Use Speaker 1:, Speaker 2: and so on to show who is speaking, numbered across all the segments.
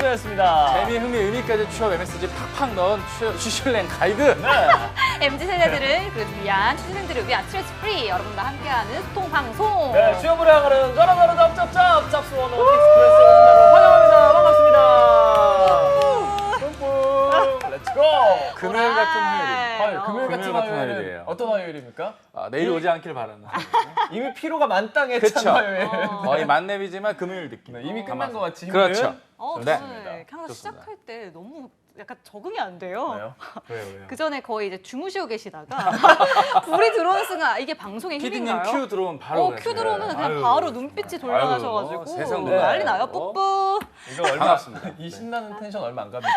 Speaker 1: 고생하셨습니다.
Speaker 2: 재미, 흥미, 의미까지 추억 MSG 팍팍 넣은 슈슐랭 가이드.
Speaker 1: 네.
Speaker 3: MZ 세대들을 위한 취준생들을 위한 스트레스 프리 여러분과 함께하는 소통 방송.
Speaker 1: 네, 취업으로 향하는 저러저러 짭짭짭 짭스원 익스프레스 오신다고 환영합니다. 반갑습니다. 뿜뿜. 렛츠고.
Speaker 2: 금요일 같은 화요일.
Speaker 1: 금요일 같은
Speaker 2: 같은
Speaker 1: 화요일은
Speaker 2: 화요일이에요.
Speaker 1: 어떤 화요일입니까?
Speaker 2: 내일 오지 않길 바라는.
Speaker 1: 이미 피로가 만땅에 찬
Speaker 2: 그쵸.
Speaker 1: 화요일.
Speaker 2: 거의 만렙이지만 금요일 느낌.
Speaker 1: 네, 이미 끝난 것 같이
Speaker 2: 그렇죠.
Speaker 1: 네.
Speaker 3: 저는 항상
Speaker 2: 좋습니다.
Speaker 3: 시작할 때 너무 약간 적응이 안 돼요.
Speaker 1: 왜요?
Speaker 2: 왜요?
Speaker 3: 그 전에 거의 이제 주무시고 계시다가 불이 들어오는 순간 이게 방송의
Speaker 2: PD님
Speaker 3: 힘인가요?
Speaker 2: 큐 들어오면 바로
Speaker 3: 큐 들어오면 그냥
Speaker 2: 아유,
Speaker 3: 바로 눈빛이 돌아가셔가지고
Speaker 2: 세상
Speaker 1: 놀라요.
Speaker 3: 난리 나요. 뿌뿌.
Speaker 1: 이거 얼마
Speaker 2: 반갑습니다.
Speaker 1: 이 신나는 텐션 얼마 안 갑니다.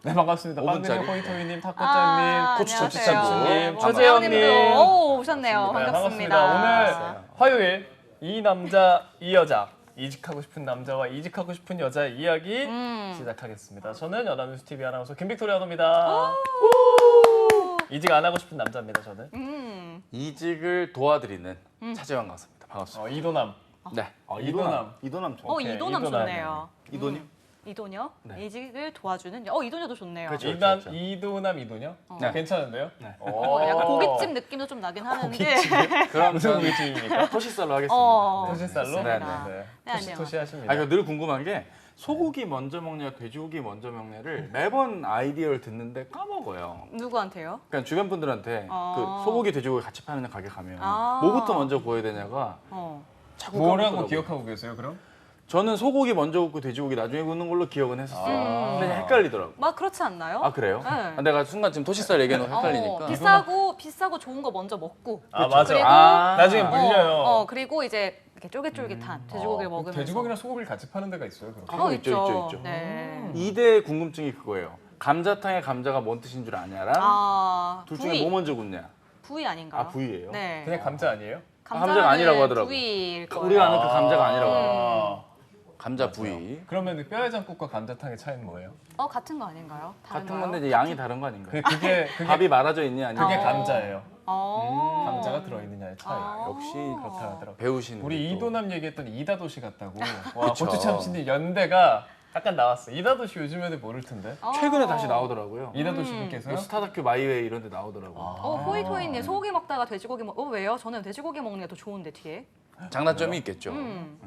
Speaker 1: 네, 반갑습니다.
Speaker 2: 5분짜리.
Speaker 1: 빵근님, 호이토이님, 탁구장님,
Speaker 2: 고추참치님,
Speaker 1: 최재현님.
Speaker 3: 오, 오셨네요.
Speaker 1: 네,
Speaker 3: 반갑습니다.
Speaker 1: 오늘 화요일 이 남자 이 여자 이직하고 싶은 남자와 이직하고 싶은 여자의 이야기 시작하겠습니다. 저는 연합뉴스 TV 아나운서 김빅토리아 입니다. 이직 안 하고 싶은 남자입니다. 저는
Speaker 2: 이직을 도와드리는 차재환 강사입니다. 반갑습니다.
Speaker 1: 이도남.
Speaker 2: 네.
Speaker 1: 이도남 좋아.
Speaker 3: 이도남
Speaker 1: 이도남.
Speaker 3: 좋네요.
Speaker 2: 이돈이요?
Speaker 3: 이도녀?
Speaker 2: 네.
Speaker 3: 이직을 도와주는 이도녀도 좋네요.
Speaker 2: 그렇죠.
Speaker 1: 이도남 이도녀?
Speaker 2: 네.
Speaker 1: 괜찮은데요?
Speaker 2: 네.
Speaker 3: 약간 고깃집 느낌도 좀 나긴 하는데.
Speaker 2: 그럼
Speaker 1: 무슨
Speaker 2: 전
Speaker 1: 고깃집입니까?
Speaker 2: 토시살로 하겠습니다.
Speaker 3: 어.
Speaker 1: 토시살로?
Speaker 3: 좋습니다.
Speaker 1: 네.
Speaker 3: 네, 안녕.
Speaker 1: 토시 하십니다.
Speaker 2: 이거 늘 궁금한 게 소고기 먼저 먹냐 돼지고기 먼저 먹냐를 매번 아이디어를 듣는데 까먹어요.
Speaker 3: 누구한테요?
Speaker 2: 그러니까 주변 분들한테 그 소고기 돼지고기 같이 파는 가게 가면
Speaker 3: 아.
Speaker 2: 뭐부터 먼저 구워야 되냐가 자꾸
Speaker 1: 뭐라고
Speaker 2: 까먹더라고요.
Speaker 1: 기억하고 계세요, 그럼?
Speaker 2: 저는 소고기 먼저 굽고 돼지고기 나중에 굽는 걸로 기억은 했었어요. 근데 헷갈리더라고.
Speaker 3: 막 그렇지 않나요?
Speaker 2: 아 그래요?
Speaker 3: 네.
Speaker 2: 아, 내가 순간 지금 토시살 얘기해놓고 헷갈리니까.
Speaker 3: 비싸고 좋은 거 먼저 먹고.
Speaker 1: 맞아.
Speaker 3: 그리고
Speaker 1: 나중에 물려요.
Speaker 3: 그리고 이제 이렇게 쫄깃쫄깃한 돼지고기를 먹으면서.
Speaker 1: 돼지고기랑 소고기를 같이 파는 데가 있어요, 그럼?
Speaker 2: 아, 있죠.
Speaker 3: 네.
Speaker 2: 2대 궁금증이 그거예요. 감자탕에 감자가 뭔 뜻인 줄 아냐랑 둘 중에
Speaker 3: 부위.
Speaker 2: 뭐 먼저 굽냐.
Speaker 3: 부위 아닌가요?
Speaker 2: 아 부위예요?
Speaker 3: 네.
Speaker 1: 그냥 감자 아니에요?
Speaker 2: 감자가 아니라고 하더라고.
Speaker 3: 부위일 거예요.
Speaker 2: 우리가 아는 그 감자가 아니라고.
Speaker 1: 아.
Speaker 2: 감자 부위.
Speaker 1: 그러면 뼈해장국과 감자탕의 차이는 뭐예요?
Speaker 3: 같은 거 아닌가요?
Speaker 2: 같은
Speaker 3: 다른가요?
Speaker 2: 건데 이제 양이 다른 거 아닌가요?
Speaker 1: 그게
Speaker 2: 밥이 말아져 있냐 아니냐.
Speaker 1: 그게 감자예요. 감자가
Speaker 3: 음.
Speaker 1: 들어있느냐의 차이.
Speaker 2: 역시
Speaker 1: 그렇다 하더라고요.
Speaker 2: 배우시는
Speaker 1: 우리
Speaker 2: 또.
Speaker 1: 이도남 얘기했던 이다도시 같다고. 와,
Speaker 2: 그쵸.
Speaker 1: 고추참치님 연대가 약간 나왔어. 이다도시 요즘 애들 모를 텐데.
Speaker 2: 최근에 다시 나오더라고요.
Speaker 1: 이다도시 분께서요?
Speaker 2: 뭐 스타다큐 마이웨이 이런 데 나오더라고요.
Speaker 3: 호이토이님 소고기 먹다가 돼지고기 왜요? 저는 돼지고기 먹는 게 더 좋은데 뒤에.
Speaker 2: 장단점이 있겠죠.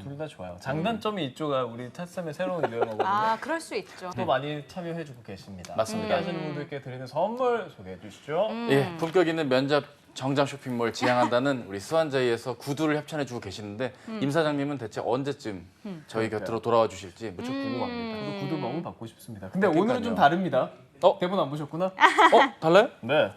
Speaker 1: 둘 다 좋아요. 장단점이 이쪽가 우리 탓쌤의 새로운 유행어거든요.
Speaker 3: 그럴 수 있죠.
Speaker 1: 또 많이 참여해주고 계십니다.
Speaker 2: 맞습니다.
Speaker 1: 하시는 분들께 드리는 선물 소개해 주시죠.
Speaker 2: 예, 품격 있는 면접 정장 쇼핑몰 지향한다는 우리 수완자이에서 구두를 협찬해주고 계시는데 임 사장님은 대체 언제쯤 저희 곁으로 돌아와 주실지 무척 궁금합니다.
Speaker 1: 저도 구두 너무 받고 싶습니다. 근데
Speaker 2: 그러니까요.
Speaker 1: 오늘은 좀 다릅니다.
Speaker 2: 어?
Speaker 1: 대본 안 보셨구나?
Speaker 2: 달라요?
Speaker 1: 네.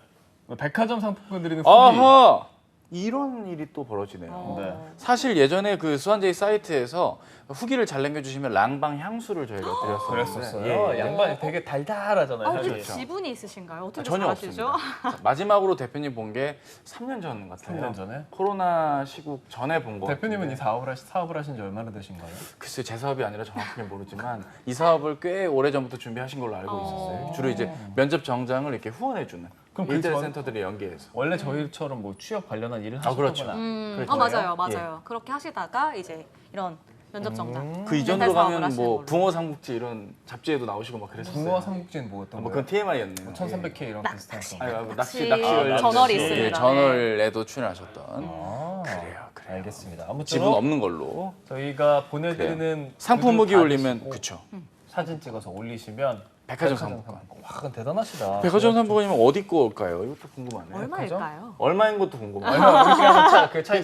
Speaker 1: 백화점 상품권 드리는 후기.
Speaker 2: 아하! 이런 일이 또 벌어지네요.
Speaker 1: 네.
Speaker 2: 사실 예전에 그 수완제이 사이트에서 후기를 잘 남겨주시면 랑방 향수를 저희가 드렸었는데
Speaker 1: 그랬었어요.
Speaker 2: 예, 예.
Speaker 1: 양반이 되게 달달하잖아요.
Speaker 3: 혹시
Speaker 1: 향이.
Speaker 3: 지분이 있으신가요? 어떻게
Speaker 2: 전혀
Speaker 3: 잘하시죠?
Speaker 2: 없습니다. 마지막으로 대표님 본 게 3년 전 같아요.
Speaker 1: 3년 전에?
Speaker 2: 코로나 시국 전에 본 거.
Speaker 1: 대표님은 이 사업을 하신 지 얼마나 되신 거예요?
Speaker 2: 글쎄 제 사업이 아니라 정확하게 모르지만 이 사업을 꽤 오래 전부터 준비하신 걸로 알고 있었어요. 주로 이제 면접 정장을 이렇게 후원해주는
Speaker 1: 그럼 그
Speaker 2: 일자리
Speaker 1: 전-
Speaker 2: 센터들이 연계해서.
Speaker 1: 원래 저희처럼 뭐 취업 관련한 일을
Speaker 2: 그렇죠.
Speaker 1: 하셨거나
Speaker 2: 그렇죠.
Speaker 3: 맞아요. 그렇게 하시다가 이제 이런 면접 정장.
Speaker 2: 그 이전으로
Speaker 3: 멘탈 사업을
Speaker 2: 가면
Speaker 3: 하시는
Speaker 2: 뭐
Speaker 3: 걸로.
Speaker 2: 붕어 삼국지 이런 잡지에도 나오시고 막 그랬었어요.
Speaker 1: 붕어와 삼국지는 뭐였던
Speaker 2: 뭐
Speaker 1: 거예요?
Speaker 2: 그건 TMI였네요.
Speaker 1: 1300K 이런 비슷한 거.
Speaker 2: 아니, 낚시
Speaker 3: 낚시
Speaker 2: 관련
Speaker 3: 저널이
Speaker 2: 예,
Speaker 3: 있습니다.
Speaker 2: 저널에도 출연하셨던.
Speaker 1: 아,
Speaker 2: 그래요.
Speaker 1: 알겠습니다.
Speaker 2: 지분
Speaker 1: 아무쪼록
Speaker 2: 없는 걸로.
Speaker 1: 저희가 보내드리는
Speaker 2: 상품 무기
Speaker 1: 구두
Speaker 2: 올리면
Speaker 1: 받으시고
Speaker 2: 그쵸.
Speaker 1: 사진 찍어서 올리시면
Speaker 2: 백화점 상품권.
Speaker 1: 와, 그건 대단하시다.
Speaker 2: 백화점 상품권이면 어디 거 올까요? 이것도 궁금하네요.
Speaker 3: 얼마일까요?
Speaker 2: 얼마인 것도 궁금해요.
Speaker 1: 얼마 우리 그냥 그 차이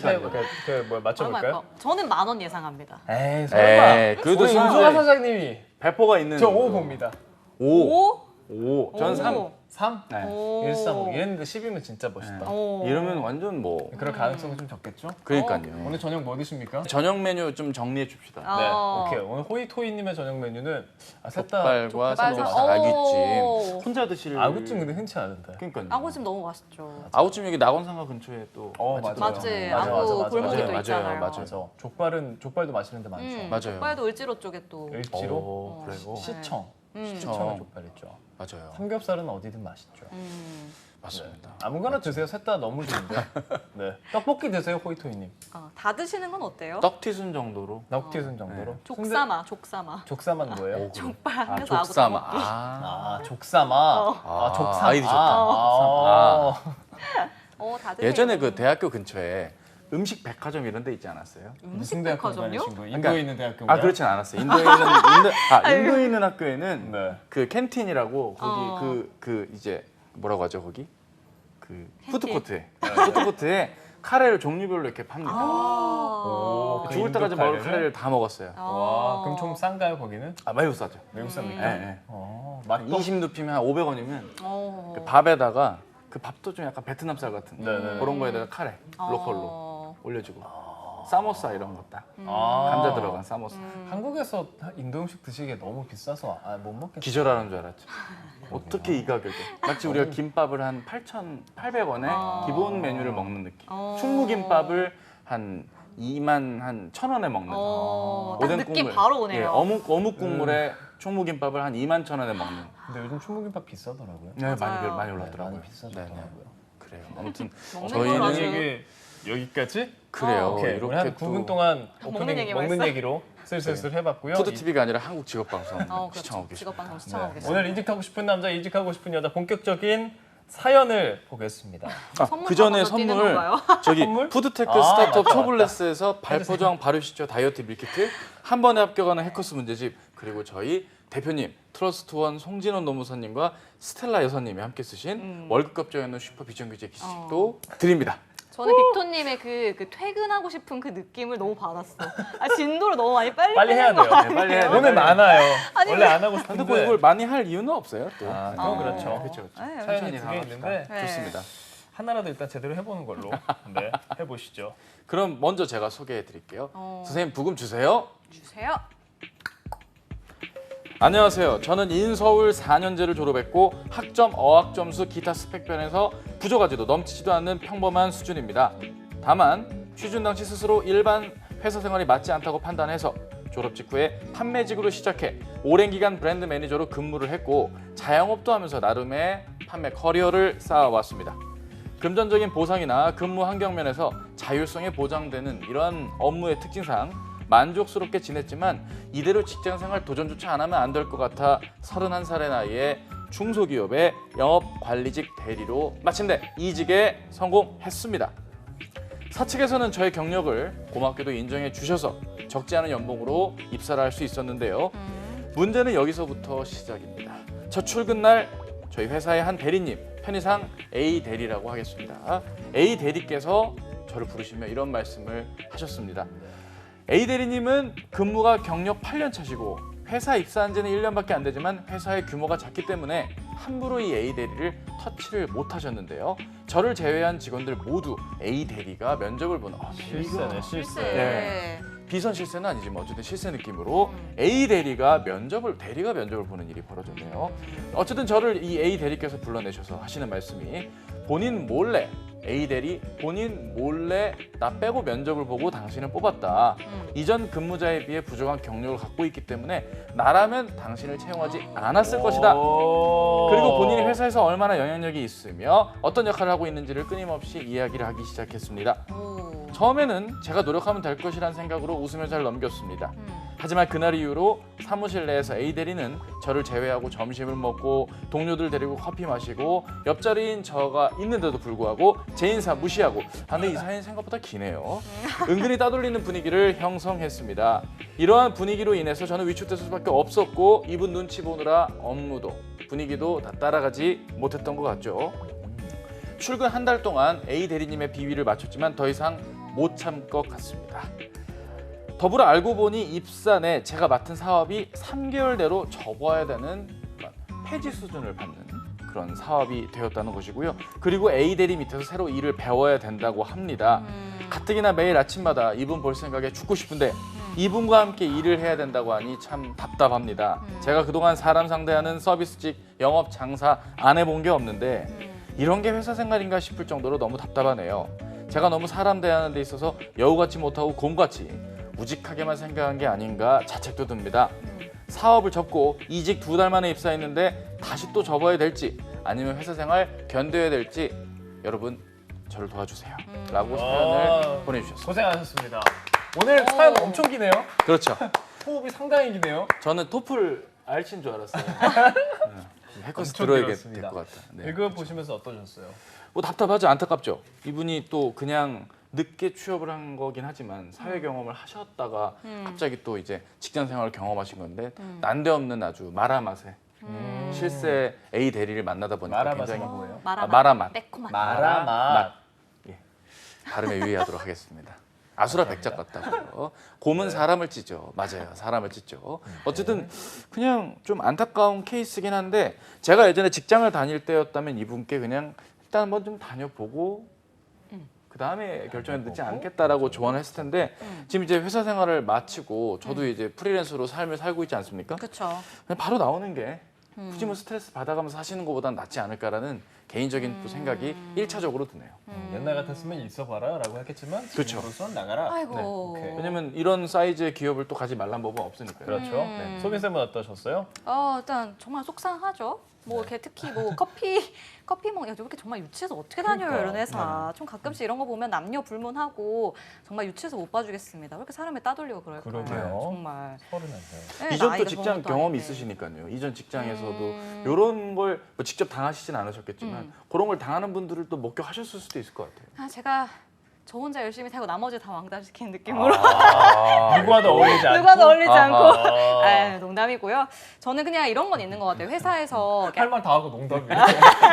Speaker 1: 뭐 맞춰볼까요?
Speaker 3: 얼마일까? 저는 10,000원 예상합니다.
Speaker 1: 에이 설마.
Speaker 2: 에이, 그래도
Speaker 1: 우리
Speaker 2: 순수해.
Speaker 1: 임수아 사장님이
Speaker 2: 배포가 있는.
Speaker 1: 저 5 봅니다.
Speaker 2: 5.
Speaker 3: 5?
Speaker 2: 5. 전 3.
Speaker 1: 3?
Speaker 2: 네.
Speaker 1: 135. 얘는 10이면 진짜 멋있다.
Speaker 2: 이러면 완전 뭐.
Speaker 1: 그럴 가능성은 좀 적겠죠?
Speaker 2: 그러니까요.
Speaker 1: 오늘 저녁 뭐 드십니까?
Speaker 2: 저녁 메뉴 좀 정리해 줍시다.
Speaker 1: 네,
Speaker 3: 어.
Speaker 1: 오케이. 오늘 호이토이님의 저녁 메뉴는 셋다
Speaker 2: 족발과 삼겹살,
Speaker 3: 족발.
Speaker 2: 아귀찜.
Speaker 3: 오.
Speaker 2: 혼자 드실.
Speaker 1: 아구찜 근데 흔치 않은데.
Speaker 2: 그러니까요.
Speaker 3: 아구찜 너무 맛있죠.
Speaker 2: 아구찜 여기 낙원상가 근처에 또.
Speaker 1: 맞아.
Speaker 3: 맞지?
Speaker 1: 맞아,
Speaker 3: 아구
Speaker 1: 맞아,
Speaker 3: 골목이
Speaker 2: 맞아요,
Speaker 3: 또
Speaker 2: 맞아요,
Speaker 3: 있잖아요.
Speaker 2: 맞아요.
Speaker 1: 맞아. 족발도 맛있는 데 많죠.
Speaker 2: 맞아요.
Speaker 3: 족발도 을지로 쪽에 또.
Speaker 1: 을지로,
Speaker 2: 오, 그래요.
Speaker 1: 시청.
Speaker 3: 음.
Speaker 1: 시청에 족발 있죠.
Speaker 2: 맞아요.
Speaker 1: 삼겹살은 어디든 맛있죠.
Speaker 2: 맞습니다.
Speaker 1: 아무거나 드세요. 셋 다 너무 좋은데. 네. 떡볶이 드세요, 호이토이님.
Speaker 3: 다 드시는 건 어때요?
Speaker 2: 떡튀순 정도로.
Speaker 1: 넉티순 정도로.
Speaker 3: 족사마, 족사마.
Speaker 1: 족사만 뭐예요?
Speaker 3: 족발
Speaker 2: 아,
Speaker 3: 하면서 하고
Speaker 2: 족사마.
Speaker 3: 다 먹기.
Speaker 1: 아, 족사마.
Speaker 3: 어.
Speaker 1: 족사마.
Speaker 2: 아이디 좋다.
Speaker 3: 다 드세요.
Speaker 2: 예전에 그 대학교 근처에 음식 백화점 이런 데 있지 않았어요?
Speaker 1: 무슨 대학교
Speaker 3: 음식백화점요?
Speaker 1: 다니신 거예요? 인도에 있는 대학교인가요?
Speaker 2: 아 그렇진 않았어요. 인도에 있는 학교에는
Speaker 1: 네.
Speaker 2: 그 캔틴이라고 거기
Speaker 3: 어.
Speaker 2: 그 이제 뭐라고 하죠 거기 그
Speaker 3: 캔틴.
Speaker 2: 푸드코트에 카레를 종류별로 이렇게 팝니다.
Speaker 3: 아.
Speaker 1: 그
Speaker 2: 죽을 때까지
Speaker 1: 인도
Speaker 2: 먹을
Speaker 1: 카레를?
Speaker 2: 카레를 다 먹었어요.
Speaker 1: 와, 그럼 좀 싼가요, 거기는?
Speaker 2: 아 매우 싸죠.
Speaker 1: 외국 삽니까?
Speaker 2: 네, 네.
Speaker 1: 맛도
Speaker 2: 20루피면 한 500원이면
Speaker 3: 어.
Speaker 2: 그 밥에다가 그 밥도 좀 약간 베트남 쌀 같은
Speaker 1: 네네.
Speaker 2: 그런 거에다가 카레 로컬로 올려주고 사모사 이런 거 딱 감자 들어간 사모사
Speaker 1: 한국에서 인도 음식 드시기에 너무 비싸서 못 먹겠어요.
Speaker 2: 기절하는 줄 알았죠. 어떻게 이 가격에? 마치 우리가 김밥을 한 8,800원에 기본 메뉴를 먹는 느낌. 충무김밥을 한 2만 한 1,000원에 먹는.
Speaker 3: 딱 느낌 바로 오네요.
Speaker 2: 예, 어묵 국물에 충무김밥을 한 2만 1,000원에 먹는.
Speaker 1: 근데 요즘 충무김밥 비싸더라고요.
Speaker 2: 네,
Speaker 3: 맞아요.
Speaker 2: 많이 올랐더라고요.
Speaker 1: 많이 비싸졌더라고요.
Speaker 2: 그래요. 아무튼
Speaker 3: 먹는
Speaker 2: 저희는
Speaker 3: 건 아주-
Speaker 1: 얘기 여기까지?
Speaker 2: 그래요.
Speaker 1: 오케이. 우리 한
Speaker 2: 이렇게
Speaker 1: 9분
Speaker 2: 또
Speaker 1: 동안
Speaker 3: 먹는
Speaker 1: 오프닝
Speaker 3: 얘기만
Speaker 1: 먹는
Speaker 3: 했어?
Speaker 1: 얘기로 슬슬 해봤고요.
Speaker 2: 푸드 TV가 아니라 한국 직업 방송
Speaker 3: 그렇죠.
Speaker 2: 시청하고 계십니다.
Speaker 3: 직업방송 시청하고 계세요.
Speaker 1: 오늘 이직하고 싶은 남자, 이직하고 싶은 여자 본격적인 사연을 보겠습니다.
Speaker 3: 선물
Speaker 2: 그 전에
Speaker 3: 받아서 뛰는
Speaker 2: 선물
Speaker 3: 건가요?
Speaker 2: 저기
Speaker 1: 선물?
Speaker 2: 푸드테크
Speaker 1: 아,
Speaker 2: 스타트업
Speaker 1: 맞다,
Speaker 2: 초블레스에서 발포장 발효시켜 다이어트 밀키트 한 번에 합격하는 해커스 문제집 그리고 저희 대표님 트러스트원 송진원 노무사님과 스텔라 여사님이 함께 쓰신 월급값 정해놓은 슈퍼 비정규제 기식도 드립니다.
Speaker 3: 저는 빅토님의 그 퇴근하고 싶은 그 느낌을 너무 받았어. 진도를 너무 빨리
Speaker 1: 빨리 해야
Speaker 3: 빼는 것
Speaker 1: 돼요.
Speaker 3: 같아요.
Speaker 2: 빨리 해야 돼요.
Speaker 1: 오늘 많아요.
Speaker 3: 아니,
Speaker 1: 원래 안 하고
Speaker 2: 근데
Speaker 1: 싶은데.
Speaker 2: 뭐 이걸 많이 할 이유는 없어요. 또
Speaker 1: 그건 그렇죠.
Speaker 2: 그렇죠.
Speaker 3: 네,
Speaker 1: 사연이
Speaker 2: 천천히
Speaker 1: 2개
Speaker 2: 나갑시다.
Speaker 1: 있는데
Speaker 3: 네.
Speaker 2: 좋습니다.
Speaker 1: 하나라도 일단 제대로 해보는 걸로 네, 해보시죠.
Speaker 2: 그럼 먼저 제가 소개해 드릴게요. 선생님 부금 주세요.
Speaker 3: 주세요.
Speaker 2: 안녕하세요. 저는 인서울 4년제를 졸업했고 학점, 어학 점수, 기타 스펙변에서 부족하지도 넘치지도 않는 평범한 수준입니다. 다만 취준 당시 스스로 일반 회사 생활이 맞지 않다고 판단해서 졸업 직후에 판매직으로 시작해 오랜 기간 브랜드 매니저로 근무를 했고 자영업도 하면서 나름의 판매 커리어를 쌓아왔습니다. 금전적인 보상이나 근무 환경 면에서 자율성이 보장되는 이러한 업무의 특징상 만족스럽게 지냈지만 이대로 직장생활 도전조차 안 하면 안 될 것 같아 31살의 나이에 중소기업의 영업관리직 대리로 마침내 이직에 성공했습니다. 사측에서는 저의 경력을 고맙게도 인정해 주셔서 적지 않은 연봉으로 입사를 할 수 있었는데요. 문제는 여기서부터 시작입니다. 첫 출근 날 저희 회사의 한 대리님, 편의상 A 대리라고 하겠습니다. A 대리께서 저를 부르시며 이런 말씀을 하셨습니다. A 대리님은 근무가 경력 8년 차시고 회사 입사한 지는 1년밖에 안 되지만 회사의 규모가 작기 때문에 함부로 이 A 대리를 터치를 못 하셨는데요. 저를 제외한 직원들 모두 A 대리가 면접을 보는
Speaker 1: 실세네, 실세.
Speaker 2: 네. 비선 실세는 아니지만 어쨌든 실세 느낌으로 A 대리가 면접을 보는 일이 벌어졌네요. 어쨌든 저를 이 A 대리께서 불러내셔서 하시는 말씀이 본인 몰래 A 대리 본인 몰래 나 빼고 면접을 보고 당신을 뽑았다. 이전 근무자에 비해 부족한 경력을 갖고 있기 때문에 나라면 당신을 채용하지 않았을 것이다. 그리고 본인이 회사에서 얼마나 영향력이 있으며 어떤 역할을 하고 있는지를 끊임없이 이야기를 하기 시작했습니다. 처음에는 제가 노력하면 될 것이란 생각으로 웃으며 잘 넘겼습니다. 하지만 그날 이후로 사무실 내에서 A 대리는 저를 제외하고 점심을 먹고 동료들 데리고 커피 마시고 옆자리인 저가 있는데도 불구하고 제 인사 무시하고 근데 이 사연이 생각보다 기네요. 은근히 따돌리는 분위기를 형성했습니다. 이러한 분위기로 인해서 저는 위축될 수밖에 없었고 이분 눈치 보느라 업무도 분위기도 다 따라가지 못했던 것 같죠. 출근 한 달 동안 A 대리님의 비위를 맞췄지만 더 이상 못 참을 것 같습니다. 더불어 알고 보니 입사 내 제가 맡은 사업이 3개월 내로 접어야 되는 폐지 수준을 받는 그런 사업이 되었다는 것이고요. 그리고 A 대리 밑에서 새로 일을 배워야 된다고 합니다. 가뜩이나 매일 아침마다 이분 볼 생각에 죽고 싶은데 이분과 함께 일을 해야 된다고 하니 참 답답합니다. 제가 그동안 사람 상대하는 서비스직, 영업, 장사 안 해본 게 없는데 이런 게 회사 생활인가 싶을 정도로 너무 답답하네요. 제가 너무 사람 대하는 데 있어서 여우같이 못하고 곰같이 우직하게만 생각한 게 아닌가 자책도 듭니다. 사업을 접고 이직 2달 만에 입사했는데 다시 또 접어야 될지 아니면 회사 생활 견뎌야 될지 여러분 저를 도와주세요. 라고 사연을 보내주셨어요.
Speaker 1: 고생하셨습니다. 오늘 사연 엄청 기네요.
Speaker 2: 그렇죠.
Speaker 1: 호흡이 상당히 기네요.
Speaker 2: 저는 토플 알친 줄 알았어요. 해커스
Speaker 1: 엄청
Speaker 2: 들어야 될
Speaker 1: 길었습니다.
Speaker 2: 것 같다. 네,
Speaker 1: 이거 보시면서 어떠셨어요?
Speaker 2: 뭐 답답하죠, 안타깝죠. 이분이 또 그냥 늦게 취업을 한 거긴 하지만 사회 경험을 하셨다가 갑자기 또 이제 직장 생활을 경험하신 건데 난데없는 아주 마라맛에 실세 A 대리를 만나다 보니까
Speaker 1: 마라맛은
Speaker 2: 굉장히
Speaker 1: 뭐예요?
Speaker 2: 마라맛.
Speaker 3: 매콤한.
Speaker 1: 마라맛.
Speaker 2: 예. 발음에 유의하도록 하겠습니다. 아수라 백작 같다고요. 곰은 사람을 찢죠. 맞아요. 사람을 찢죠. 어쨌든 그냥 좀 안타까운 케이스긴 한데 제가 예전에 직장을 다닐 때였다면 이분께 그냥 일단 한번 좀 다녀보고 그 다음에 결정이 늦지 않겠다라고 조언을 했을 텐데 지금 이제 회사 생활을 마치고 저도 이제 프리랜서로 삶을 살고 있지 않습니까?
Speaker 3: 그렇죠.
Speaker 2: 그냥 바로 나오는 게 굳이 뭐 스트레스 받아가면서 사시는 것보단 낫지 않을까라는 개인적인 또 생각이 1차적으로 드네요.
Speaker 1: 옛날 같았으면 있어봐라 라고 했겠지만
Speaker 2: 그렇죠.
Speaker 1: 지금으로선 나가라.
Speaker 3: 아이고.
Speaker 1: 네, 오케이.
Speaker 2: 왜냐면 이런 사이즈의 기업을 또 가지 말란 법은 없으니까요.
Speaker 1: 그렇죠. 네. 소민쌤은 어떠셨어요?
Speaker 3: 일단 정말 속상하죠. 뭐 이렇게 특히 뭐 커피 먹 이렇게 정말 유치해서 어떻게 다녀요
Speaker 1: 그러니까요.
Speaker 3: 이런 회사. 좀 가끔씩 이런 거 보면 남녀 불문하고 정말 유치해서 못 봐주겠습니다. 왜 이렇게 사람을 따돌리고 그럴까요?
Speaker 1: 그러게요.
Speaker 3: 정말.
Speaker 1: 서른한 살.
Speaker 3: 네,
Speaker 2: 이전 또
Speaker 3: 나이가
Speaker 2: 직장
Speaker 3: 적은 것도
Speaker 2: 경험이
Speaker 3: 아닌데.
Speaker 2: 있으시니까요. 이전 직장에서도 이런 걸 뭐 직접 당하시진 않으셨겠지만 그런 걸 당하는 분들을 또 목격하셨을 수도 있을 것 같아요.
Speaker 3: 제가 저 혼자 열심히 살고 나머지 다 왕따시키는 느낌으로
Speaker 1: 누구와도 어울리지 않고.
Speaker 3: 누구와도 어울리지 않고
Speaker 1: 아하.
Speaker 3: 농담이고요. 저는 그냥 이런 건 있는 것 같아요. 회사에서 이렇게
Speaker 1: 할 말 다 하고 농담이에요.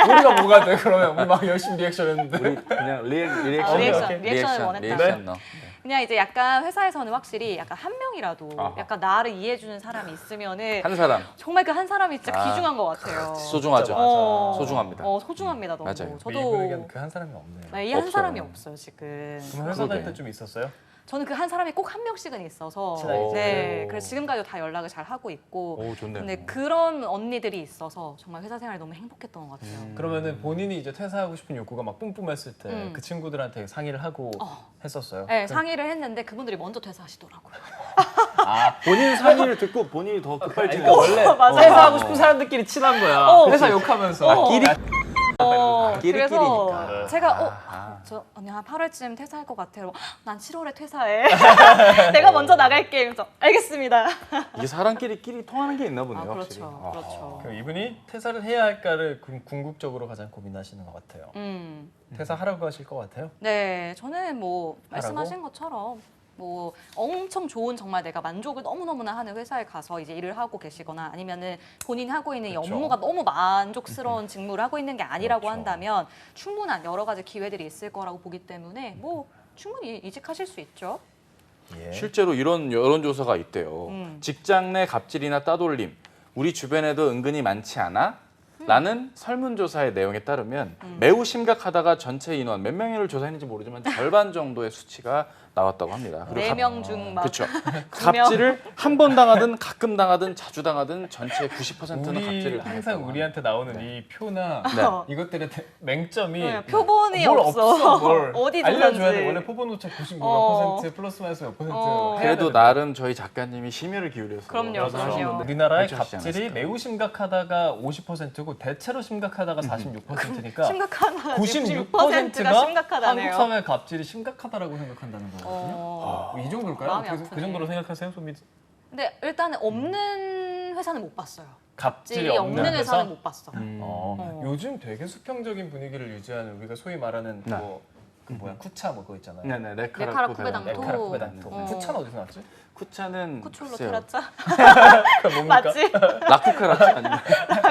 Speaker 1: 우리가 뭐가 돼 그러면 우리 막 열심히 리액션 했는데.
Speaker 2: 우리 그냥
Speaker 3: 리액션을 원했다.
Speaker 2: 리액션 넣어.
Speaker 3: 그냥 이제 약간 회사에서는 확실히 약간 한 명이라도
Speaker 2: 아하.
Speaker 3: 약간 나를 이해해주는 사람이 있으면은
Speaker 2: 한 사람
Speaker 3: 정말 그 한 사람이 진짜
Speaker 2: 아,
Speaker 3: 귀중한 것 같아요.
Speaker 2: 소중하죠.
Speaker 1: 진짜 맞아.
Speaker 2: 소중합니다.
Speaker 3: 소중합니다 너무.
Speaker 2: 맞아요.
Speaker 3: 저도
Speaker 1: 그 한 사람이 없네요.
Speaker 3: 이 한
Speaker 2: 없어요.
Speaker 3: 사람이 없어요 지금.
Speaker 1: 그럼 회사 다닐
Speaker 2: 그러게.
Speaker 1: 때 좀 있었어요?
Speaker 3: 저는 그 한 사람이 꼭 한 명씩은 있어서
Speaker 1: 친하게
Speaker 3: 네,
Speaker 1: 지내고.
Speaker 3: 그래서 지금까지도 다 연락을 잘 하고 있고.
Speaker 2: 오 좋네요.
Speaker 3: 근데 그런 언니들이 있어서 정말 회사 생활이 너무 행복했던 것 같아요.
Speaker 1: 그러면은 본인이 이제 퇴사하고 싶은 욕구가 막 뿜뿜했을 때 그 친구들한테 상의를 하고 했었어요?
Speaker 3: 네, 상의를 했는데 그분들이 먼저 퇴사하시더라고요.
Speaker 2: 본인 상의를 듣고 본인이 더 급발진.
Speaker 1: 그러니까 원래
Speaker 3: 맞아요.
Speaker 1: 퇴사하고 싶은 사람들끼리 친한 거야. 회사 욕하면서.
Speaker 2: 끼리
Speaker 3: 그래서
Speaker 2: 끼리끼리니까.
Speaker 3: 제가 저 언니 한 8월쯤 퇴사할 것 같아요. 난 7월에 퇴사해. 내가 먼저 나갈게. 그래서 알겠습니다.
Speaker 2: 이게 사람끼리 통하는 게 있나 보네요. 확실히.
Speaker 3: 그렇죠. 그렇죠.
Speaker 1: 그럼 이분이 퇴사를 해야 할까를 궁극적으로 가장 고민하시는 것 같아요. 퇴사하라고 하실 것 같아요?
Speaker 3: 네, 저는 뭐
Speaker 1: 하라고?
Speaker 3: 말씀하신 것처럼 뭐 엄청 좋은 정말 내가 만족을 너무너무나 하는 회사에 가서 이제 일을 하고 계시거나 아니면은 본인이 하고 있는 이
Speaker 1: 그렇죠.
Speaker 3: 업무가 너무 만족스러운 직무를 하고 있는 게 아니라고
Speaker 1: 그렇죠.
Speaker 3: 한다면 충분한 여러 가지 기회들이 있을 거라고 보기 때문에 뭐 충분히 이직하실 수 있죠.
Speaker 1: 예.
Speaker 2: 실제로 이런 여론조사가 있대요. 직장 내 갑질이나 따돌림, 우리 주변에도 은근히 많지 않아? 라는 설문조사의 내용에 따르면 매우 심각하다가 전체 인원 몇 명을 조사했는지 모르지만 절반 정도의 수치가 나왔다고 합니다. 그리고
Speaker 3: 4명 중 막
Speaker 2: 그렇죠.
Speaker 3: 두 명.
Speaker 2: 갑질을 한 번 당하든 가끔 당하든 자주 당하든 전체 90%는
Speaker 1: 우리
Speaker 2: 갑질을
Speaker 1: 항상
Speaker 2: 당했다고
Speaker 1: 우리한테 나오는 이 표나
Speaker 2: 네.
Speaker 1: 이것들의 맹점이
Speaker 3: 네, 표본이
Speaker 1: 뭘
Speaker 3: 없어.
Speaker 1: 뭘
Speaker 3: 어디
Speaker 1: 알려줘야
Speaker 3: 조사인지.
Speaker 1: 돼. 원래 표본 오차 95몇 %, 플러스 마이너스 몇 %. 해야
Speaker 2: 그래도
Speaker 1: 되는데.
Speaker 2: 나름 저희 작가님이 심혈을 기울여서
Speaker 3: 그럼요,
Speaker 2: 여서
Speaker 3: 그럼요.
Speaker 2: 하시는데
Speaker 1: 우리나라의
Speaker 2: 밝혀지지
Speaker 1: 갑질이
Speaker 2: 않았을까.
Speaker 1: 매우 심각하다가 50%고 대체로 심각하다가 46%니까
Speaker 3: 심각하다.
Speaker 1: 96%가
Speaker 3: 심각하다네요.
Speaker 1: 한국 사회 갑질이 심각하다라고 생각한다는 거거든요. 이 정도일까요?
Speaker 3: 마음이
Speaker 1: 그
Speaker 3: 아프네.
Speaker 1: 정도로 생각하세요, 소미?
Speaker 3: 근데 일단은 없는 회사는 못 봤어요.
Speaker 1: 갑질이
Speaker 3: 갑질이 없는
Speaker 1: 회사?
Speaker 3: 회사는 못 봤어.
Speaker 1: 요즘 되게 수평적인 분위기를 유지하는 우리가 소위 말하는
Speaker 2: 네.
Speaker 1: 그 뭐야 쿠차 뭐 그거 있잖아요.
Speaker 2: 네네
Speaker 3: 네카라
Speaker 2: 쿠베
Speaker 3: 쿠베당토.
Speaker 1: 에카라 쿠베당토.
Speaker 3: 어.
Speaker 1: 쿠차는 어디서 나왔지?
Speaker 2: 쿠차는
Speaker 3: 쿠촐로
Speaker 2: 글쎄요.
Speaker 3: 테라짜
Speaker 1: 그 뭡니까?
Speaker 3: 맞지?
Speaker 2: 라쿠카라차 아니면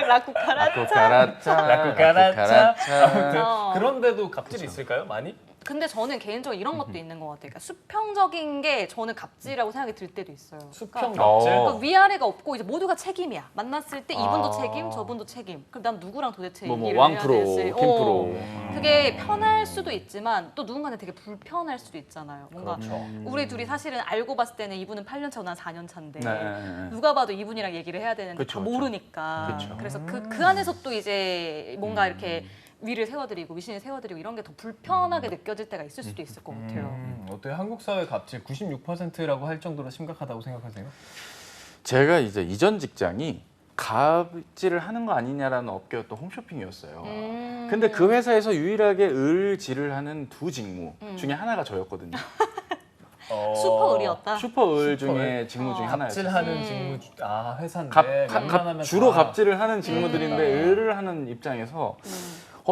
Speaker 3: 라쿠카라.
Speaker 2: 라쿠카라차
Speaker 1: 라쿠카라차. 아무튼
Speaker 3: 어.
Speaker 1: 그런데도 갑질이 있을까요? 많이?
Speaker 3: 근데 저는 개인적으로 이런 것도 있는 것 같아요. 그러니까 수평적인 게 저는 갑질이라고 생각이 들 때도 있어요.
Speaker 1: 수평
Speaker 3: 그러니까
Speaker 1: 갑질?
Speaker 2: 어.
Speaker 3: 위아래가 없고 이제 모두가 책임이야. 만났을 때 이분도
Speaker 2: 아.
Speaker 3: 책임, 저분도 책임. 그럼 난 누구랑 도대체
Speaker 2: 뭐
Speaker 3: 일을
Speaker 2: 왕프로,
Speaker 3: 해야 될지.
Speaker 2: 김프로.
Speaker 3: 그게 편할 수도 있지만 또 누군가는 되게 불편할 수도 있잖아요. 뭔가
Speaker 1: 그렇죠.
Speaker 3: 우리 둘이 사실은 알고 봤을 때는 이분은 8년 차고 난 4년 차인데
Speaker 2: 네.
Speaker 3: 누가 봐도 이분이랑 얘기를 해야 되는데
Speaker 2: 그쵸,
Speaker 3: 다
Speaker 2: 그쵸.
Speaker 3: 모르니까.
Speaker 2: 그쵸.
Speaker 3: 그래서 그 안에서 또 이제 뭔가 이렇게 위를 세워드리고 위신을 세워드리고 이런 게 더 불편하게 느껴질 때가 있을 수도 있을 것 같아요.
Speaker 1: 어때요? 한국 사회 갑질 96%라고 할 정도로 심각하다고 생각하세요?
Speaker 2: 제가 이제 이전 직장이 갑질을 하는 거 아니냐라는 업계가 또 홈쇼핑이었어요. 근데 그 회사에서 유일하게 을질을 하는 두 직무 중에 하나가 저였거든요.
Speaker 3: 슈퍼 을이었다.
Speaker 2: 슈퍼을 중에
Speaker 1: 슈퍼을?
Speaker 2: 직무 중에 하나였어요.
Speaker 1: 갑질하는 직무 회사인데 웬만하면
Speaker 2: 주로
Speaker 1: 다
Speaker 2: 갑질을 하는 직무들인데 을을 하는 입장에서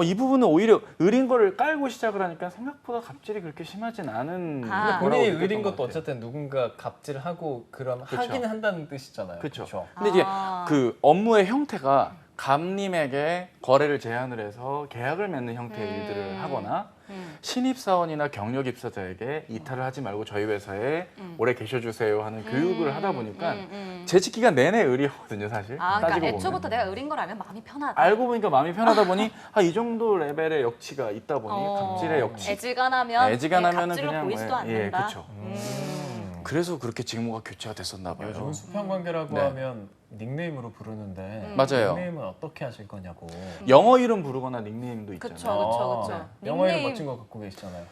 Speaker 2: 이 부분은 오히려 을인 거를 깔고 시작을 하니까 생각보다 갑질이 그렇게 심하진 않은.
Speaker 3: 아.
Speaker 1: 본인이
Speaker 2: 거라고 느꼈던
Speaker 1: 을인
Speaker 2: 것
Speaker 1: 것도
Speaker 2: 같아요.
Speaker 1: 어쨌든 누군가 갑질을 하고 그럼
Speaker 2: 그쵸.
Speaker 1: 하긴 한다는 뜻이잖아요.
Speaker 2: 그렇죠.
Speaker 1: 그쵸?
Speaker 2: 근데 이제
Speaker 3: 아.
Speaker 2: 그 업무의 형태가 갑님에게 거래를 제안을 해서 계약을 맺는 형태의 일들을 하거나 신입사원이나 경력 입사자에게 이탈을 하지 말고 저희 회사에 오래 계셔주세요 하는 교육을 하다 보니까 재직 기간 내내 을이었거든요, 사실.
Speaker 3: 아, 그러니까
Speaker 2: 따지고
Speaker 3: 애초부터
Speaker 2: 보면.
Speaker 3: 내가 을인 걸 알면 마음이 편하다.
Speaker 2: 알고 보니까 마음이 편하다 보니 이 정도 레벨의 역치가 있다 보니 갑질의 역치.
Speaker 3: 애지간하면
Speaker 2: 애지간하면은
Speaker 3: 갑질로
Speaker 2: 그냥
Speaker 3: 보이지도 않는다.
Speaker 2: 그렇죠. 그래서 그렇게 직무가 교체가 됐었나 봐요.
Speaker 1: 요즘은 수평 관계라고
Speaker 2: 네.
Speaker 1: 하면 닉네임으로 부르는데
Speaker 2: 맞아요.
Speaker 1: 닉네임은 어떻게 하실 거냐고.
Speaker 2: 영어 이름 부르거나 닉네임도 있잖아요.
Speaker 3: 그쵸.
Speaker 1: 네. 영어 이름
Speaker 3: 닉네임.
Speaker 1: 멋진 거 갖고 계시잖아요.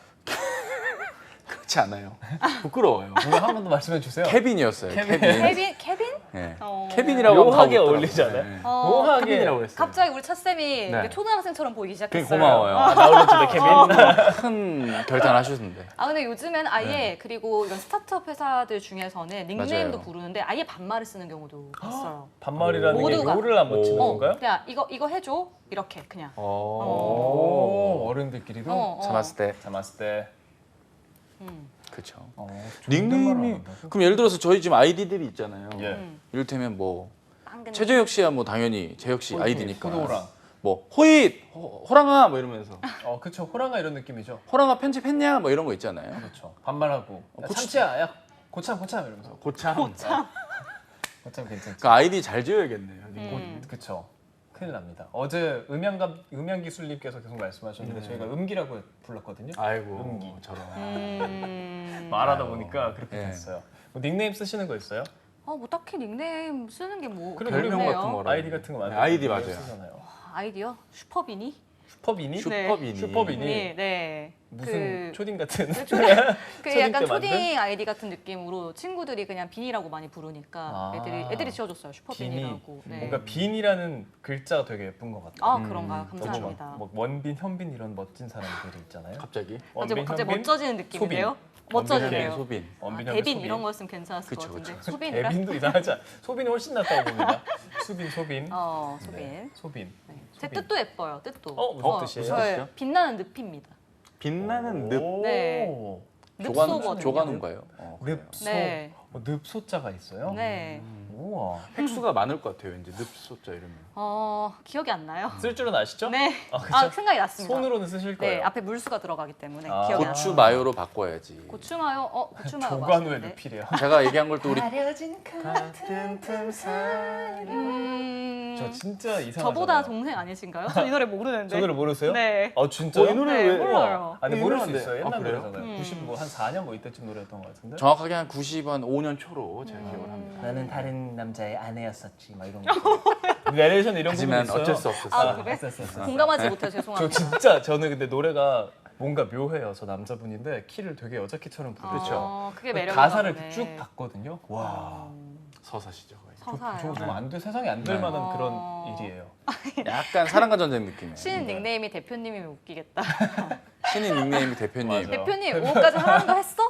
Speaker 2: 그렇지 않아요. 부끄러워요.
Speaker 1: 이거 한 번 더 말씀해 주세요.
Speaker 2: 케빈이었어요.
Speaker 1: 케빈.
Speaker 2: 케빈.
Speaker 3: 케빈?
Speaker 2: 네.
Speaker 3: 어.
Speaker 2: 케빈이라고 하면 다
Speaker 1: 묘하게
Speaker 2: 웃더라고요.
Speaker 1: 어울리잖아요.
Speaker 2: 네.
Speaker 1: 묘하게
Speaker 2: 케빈이라고 했어요.
Speaker 3: 갑자기 우리 차쌤이
Speaker 2: 네.
Speaker 3: 이렇게 초등학생처럼 보이기
Speaker 2: 그게
Speaker 3: 시작했어요.
Speaker 2: 고마워요.
Speaker 1: 나 올려주네 케빈.
Speaker 2: 큰 결단하셨는데.
Speaker 3: 아 근데 요즘엔 아예
Speaker 2: 네.
Speaker 3: 그리고 이런 스타트업 회사들 중에서는 닉네임도
Speaker 2: 맞아요.
Speaker 3: 부르는데 아예 반말을 쓰는 경우도 봤어요.
Speaker 1: 반말이라는 게
Speaker 3: 모두가.
Speaker 1: 묘를 안 붙이는
Speaker 2: 오.
Speaker 1: 건가요?
Speaker 3: 그냥 이거 해줘 이렇게 그냥.
Speaker 1: 오, 어른들끼리도
Speaker 2: 참았을 때.
Speaker 1: 참았을 때.
Speaker 2: 그렇죠.
Speaker 1: 닉네임이
Speaker 2: 닉네임이 그럼 예를 들어서 저희 지금 아이디들이 있잖아요.
Speaker 1: 예.
Speaker 2: 이를테면 뭐
Speaker 3: 빵근.
Speaker 2: 최재혁 씨야 뭐 당연히 재혁 씨 아이디니까.
Speaker 1: 호도호랑.
Speaker 2: 뭐 호잇, 호랑아 뭐 이러면서
Speaker 1: 그쵸. 호랑아 이런 느낌이죠.
Speaker 2: 호랑아 편집했냐 뭐 이런 거 있잖아요.
Speaker 1: 그렇죠. 반말하고. 야,
Speaker 2: 고추-
Speaker 1: 참치야, 야 고참 이러면서.
Speaker 2: 고참.
Speaker 1: 고참 괜찮지.
Speaker 2: 그 아이디 잘 지어야겠네요.
Speaker 1: 그쵸. 큰일 납니다. 어제 음향기술님께서 계속 말씀하셨는데 저희가 음기라고 불렀거든요.
Speaker 2: 아이고
Speaker 1: 음기.
Speaker 2: 저런.
Speaker 1: 말하다 보니까 그렇게
Speaker 2: 예.
Speaker 1: 됐어요. 뭐 닉네임 쓰시는 거 있어요?
Speaker 3: 뭐 딱히 닉네임 쓰는 게뭐
Speaker 1: 그래,
Speaker 2: 별명
Speaker 3: 그러네요.
Speaker 2: 같은 거라.
Speaker 1: 아이디 같은 거 많아요.
Speaker 2: 아이디 맞아요.
Speaker 1: 쓰잖아요.
Speaker 3: 아이디요? 슈퍼비니?
Speaker 1: 슈퍼비니?
Speaker 2: 슈퍼비니.
Speaker 1: 슈퍼비니.
Speaker 3: 네.
Speaker 1: 무슨 초딩 같은.
Speaker 3: 그
Speaker 1: 초딩
Speaker 3: 약간
Speaker 1: 때
Speaker 3: 초딩
Speaker 1: 만든?
Speaker 3: 아이디 같은 느낌으로 친구들이 그냥 비니라고 많이 부르니까
Speaker 1: 아.
Speaker 3: 애들이 지어줬어요. 슈퍼비니라고.
Speaker 1: 비니. 뭔가 빈이라는 글자가 되게 예쁜 것 같아요.
Speaker 3: 아 그런가요? 감사합니다.
Speaker 1: 뭐 원빈, 현빈 이런 멋진 사람들이 있잖아요.
Speaker 2: 갑자기.
Speaker 3: 갑자기 멋져지는 느낌인데요? 멋져지네요.
Speaker 2: 소빈.
Speaker 1: 원빈,
Speaker 3: 아,
Speaker 1: 현빈,
Speaker 3: 데빈
Speaker 1: 소빈.
Speaker 3: 이런 거였으면 괜찮았을
Speaker 2: 그쵸,
Speaker 3: 것 같은데
Speaker 2: 그쵸.
Speaker 3: 소빈이라?
Speaker 1: 데빈도 이상하지 않아. 소빈이 훨씬 낫다고 봅니다. 소빈.
Speaker 3: 소빈.
Speaker 1: 네, 소빈.
Speaker 3: 네. 제
Speaker 1: 소빈.
Speaker 3: 뜻도 예뻐요. 뜻도.
Speaker 1: 무슨 뜻이에요?
Speaker 3: 저의
Speaker 2: 뜻이요?
Speaker 3: 빛나는 늪입니다.
Speaker 2: 빛나는 늪.
Speaker 3: 네. 늪소거든요.
Speaker 2: 조관우인가요? 그래요.
Speaker 1: 늪소.
Speaker 3: 네.
Speaker 1: 늪소자가 있어요?
Speaker 3: 네.
Speaker 1: 우와.
Speaker 2: 획수가 많을 것 같아요. 왠지 늪소자 이러면.
Speaker 3: 기억이 안 나요.
Speaker 1: 쓸 줄은 아시죠?
Speaker 3: 네.
Speaker 1: 그쵸?
Speaker 3: 생각이 났습니다.
Speaker 1: 손으로는 쓰실 거예요.
Speaker 3: 네, 앞에 물수가 들어가기 때문에
Speaker 1: 아.
Speaker 3: 기억이 안
Speaker 2: 고추
Speaker 3: 나요.
Speaker 2: 마요로 바꿔야지.
Speaker 3: 고추마요? 고추마요
Speaker 1: 조관우의
Speaker 3: 맛있는데.
Speaker 1: 늪이래요.
Speaker 2: 제가 얘기한 걸 또 우리
Speaker 1: 같은 틈사이. 저 진짜 이상하잖아요.
Speaker 3: 저보다 동생 아니신가요? 저 이 노래 모르는데.
Speaker 1: 저 노래 모르세요?
Speaker 3: 네.
Speaker 1: 진짜요?
Speaker 2: 이 노래
Speaker 3: 네,
Speaker 2: 왜?
Speaker 3: 몰라요.
Speaker 1: 아니
Speaker 2: 이거
Speaker 1: 모를 수
Speaker 2: 유명한데.
Speaker 1: 있어요. 옛날
Speaker 2: 그래요?
Speaker 1: 노래잖아요. 90 뭐 한 4년 뭐 이때쯤 노래였던 것 같은데.
Speaker 2: 정확하게 한 90한 5년 초로 제가 기억을 합니다.
Speaker 1: 나는 다른 남자의 아내였었지. 막 이런 거. 내레이션 이런 부분
Speaker 2: 하지만
Speaker 1: 있어요.
Speaker 2: 어쩔 수 없었어요.
Speaker 3: 아, 그래?
Speaker 1: 있었어.
Speaker 3: 공감하지 못해
Speaker 1: 저
Speaker 3: 죄송합니다.
Speaker 1: 진짜 저는 근데 노래가 뭔가 묘해요. 저 남자분인데 키를 되게 여자 키처럼 부르죠.
Speaker 3: 그게 매력인가
Speaker 1: 가사를
Speaker 3: 보네.
Speaker 1: 쭉 봤거든요. 와.
Speaker 2: 서사시죠 거의.
Speaker 3: 서사요.
Speaker 1: 저거 좀 안 돼. 세상에 안 될
Speaker 2: 네.
Speaker 1: 만한 그런 일이에요.
Speaker 2: 약간 사랑과 전쟁 느낌이에요.
Speaker 3: 신인 닉네임이 대표님이면 웃기겠다.
Speaker 2: 신인 닉네임이 대표님.
Speaker 1: 맞아.
Speaker 3: 대표님 5호까지 하는 거 했어?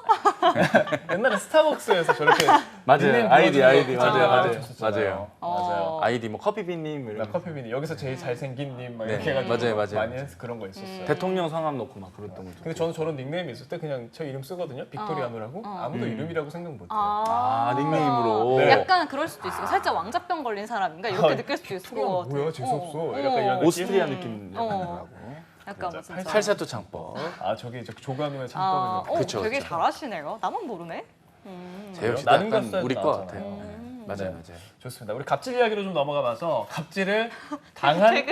Speaker 1: 옛날에 스타벅스에서 저렇게
Speaker 2: 맞아요.
Speaker 1: 닉네임
Speaker 2: 아이디
Speaker 1: 불러주는 거
Speaker 2: 맞아요.
Speaker 1: 줬었잖아요. 맞아요.
Speaker 2: 아이디 뭐 커피비님
Speaker 1: 나
Speaker 2: 이런.
Speaker 1: 커피빈이 여기서 제일 잘생긴 님 막
Speaker 2: 네.
Speaker 1: 이렇게 해가지고
Speaker 2: 맞아요.
Speaker 1: 많이 해서 그런 거 있었어요.
Speaker 2: 대통령 성함 넣고 막 그랬던 거죠.
Speaker 1: 근데 저는 저런 닉네임이 있을 때 그냥 저 이름 쓰거든요. 빅토리아노라고. 아무도 이름이라고 생각 못 해요.
Speaker 2: 아, 닉네임으로.
Speaker 1: 네.
Speaker 3: 약간 그럴 수도 있어. 살짝 왕자병 걸린 사람인가 이렇게 느낄 수도 있을 것 같아.
Speaker 1: 뭐야 재수없어. 약간 이런 느낌.
Speaker 2: 오스트리아 느낌 약간
Speaker 3: 어.
Speaker 2: 나고.
Speaker 3: 약간 뭐 진짜.
Speaker 2: 살사토 창법.
Speaker 1: 저기 이제 조관우의 창법을
Speaker 2: 그쵸,
Speaker 3: 되게
Speaker 2: 그쵸.
Speaker 3: 잘하시네요. 나만 모르네.
Speaker 2: 재혁 씨도
Speaker 1: 나는
Speaker 2: 약간
Speaker 1: 가수에도
Speaker 2: 우리 거
Speaker 1: 나왔잖아요.
Speaker 2: 같아요. 맞아요,
Speaker 1: 네.
Speaker 2: 맞아요.
Speaker 1: 좋습니다. 우리 갑질 이야기로 좀 넘어가 봐서 갑질을 당한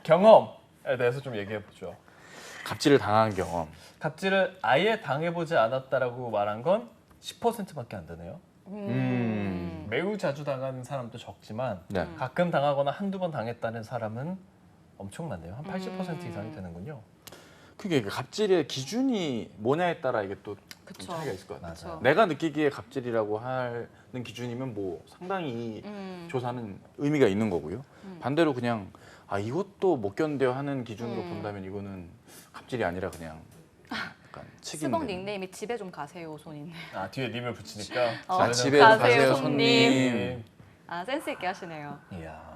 Speaker 1: 경험에 대해서 좀 얘기해 보죠.
Speaker 2: 갑질을 당한 경험.
Speaker 1: 갑질을 아예 당해보지 않았다라고 말한 건 10%밖에 안 되네요. 매우 자주 당하는 사람도 적지만
Speaker 2: 네.
Speaker 1: 가끔 당하거나 한두 번 당했다는 사람은 엄청난데요. 한 80% 이상이 되는군요.
Speaker 2: 그게 갑질의 기준이 뭐냐에 따라 이게 또
Speaker 3: 그쵸.
Speaker 2: 좀 차이가 있을 것 같아요.
Speaker 3: 그쵸.
Speaker 2: 내가 느끼기에 갑질이라고 하는 기준이면 뭐 상당히 이 조사는 의미가 있는 거고요. 반대로 그냥 아 이것도 못 견뎌 하는 기준으로 본다면 이거는 갑질이 아니라 그냥 약간
Speaker 3: 스벅
Speaker 2: 측인데.
Speaker 3: 닉네임이 집에 좀 가세요 손인데.
Speaker 1: 아 뒤에 님을 붙이니까.
Speaker 3: 어,
Speaker 2: 아, 집에
Speaker 3: 가세요,
Speaker 2: 가세요
Speaker 3: 손님.
Speaker 2: 손님.
Speaker 3: 아 센스 있게 하시네요.
Speaker 1: 이야.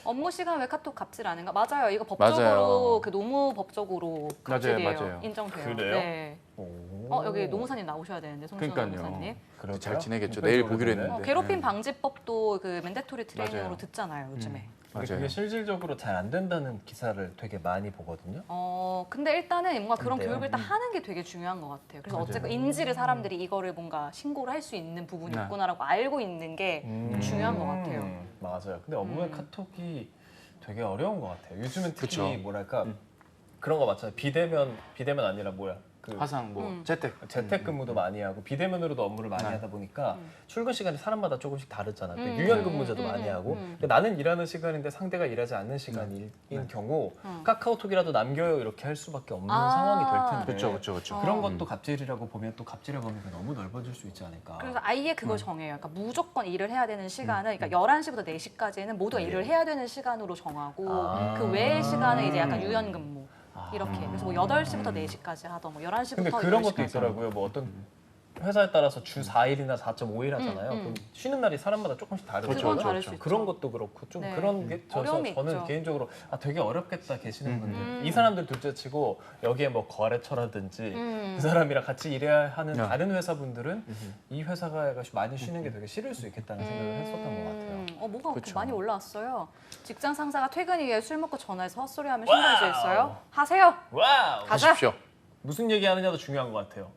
Speaker 3: 업무 시간 왜 카톡 갑질 아닌가? 맞아요. 이거 법적으로
Speaker 2: 맞아요.
Speaker 3: 그 노무법적으로 갑질이에요.
Speaker 2: 맞아요.
Speaker 3: 인정돼요.
Speaker 1: 그래요?
Speaker 3: 네.
Speaker 1: 오.
Speaker 3: 여기 노무사님 나오셔야 되는데 송준호
Speaker 2: 그러니까요.
Speaker 3: 노무사님.
Speaker 1: 그럴까요?
Speaker 2: 잘 지내겠죠.
Speaker 1: 홈페이지
Speaker 2: 내일 보기로
Speaker 1: 올렸는데.
Speaker 2: 했는데.
Speaker 3: 괴롭힘
Speaker 2: 네.
Speaker 3: 방지법도 그 맨데토리 트레이닝으로
Speaker 2: 맞아요.
Speaker 3: 듣잖아요 요즘에.
Speaker 1: 근데
Speaker 2: 맞아요.
Speaker 1: 그게 실질적으로 잘 안 된다는 기사를 되게 많이 보거든요.
Speaker 3: 근데 일단은 뭔가 그런
Speaker 1: 근데요?
Speaker 3: 교육을 일단 하는 게 되게 중요한 것 같아요. 그래서
Speaker 2: 맞아요.
Speaker 3: 어쨌든 인지를 사람들이 이거를 뭔가 신고를 할 수 있는 부분이
Speaker 2: 네.
Speaker 3: 있구나라고 알고 있는 게 좀 중요한 것 같아요.
Speaker 1: 맞아요. 근데 업무에 카톡이 되게 어려운 것 같아요. 요즘은 특히
Speaker 2: 그쵸.
Speaker 1: 뭐랄까 그런 거 많잖아요. 비대면 아니라 뭐야? 그
Speaker 2: 화상 뭐 재택.
Speaker 1: 재택근무도 많이 하고 비대면으로도 업무를 많이
Speaker 2: 네.
Speaker 1: 하다 보니까 출근 시간이 사람마다 조금씩 다르잖아요.
Speaker 3: 음.
Speaker 1: 유연근무제도 많이 하고 근데 나는 일하는 시간인데 상대가 일하지 않는 시간인 경우 카카오톡이라도 남겨요 이렇게 할 수밖에 없는
Speaker 3: 아.
Speaker 1: 상황이 될 텐데
Speaker 2: 그렇죠, 그렇죠, 그렇죠.
Speaker 1: 그런 것도 갑질이라고 보면 또 갑질의 범위가 너무 넓어질 수 있지 않을까.
Speaker 3: 그래서 아예 그걸 정해요. 그러니까 무조건 일을 해야 되는 시간은 그러니까 11시부터 4시까지는 모두가 일을 해야 되는 시간으로 정하고
Speaker 1: 아.
Speaker 3: 그 외의 시간은 이제 약간 유연근무 이렇게. 그래서 뭐 8시부터 4시까지 하던 뭐 11시부터
Speaker 1: 근데 그런 것도
Speaker 3: 10시까지.
Speaker 1: 있더라고요. 뭐 어떤 회사에 따라서 주 4일이나 4.5일 하잖아요. 그럼 쉬는 날이 사람마다 조금씩 다르죠.
Speaker 3: 그건 다를 수 있죠.
Speaker 1: 그런 것도 그렇고 좀
Speaker 3: 네.
Speaker 1: 그런 게
Speaker 3: 어려움이
Speaker 1: 저는
Speaker 3: 있죠.
Speaker 1: 개인적으로 되게 어렵겠다 계시는 분들 이 사람들 둘째치고 여기에 뭐 거래처라든지 그 사람이랑 같이 일해야 하는
Speaker 2: 야.
Speaker 1: 다른 회사분들은 이 회사가 많이 쉬는 게 되게 싫을 수 있겠다는 생각을 했었던 것 같아요.
Speaker 3: 뭐가 그렇게
Speaker 2: 그쵸.
Speaker 3: 많이 올라왔어요. 직장 상사가 퇴근 이후에 술 먹고 전화해서 헛소리하면 신고할 수 있어요? 하세요.
Speaker 1: 와우.
Speaker 3: 가자.
Speaker 2: 하십시오.
Speaker 1: 무슨 얘기하느냐도 중요한 것 같아요.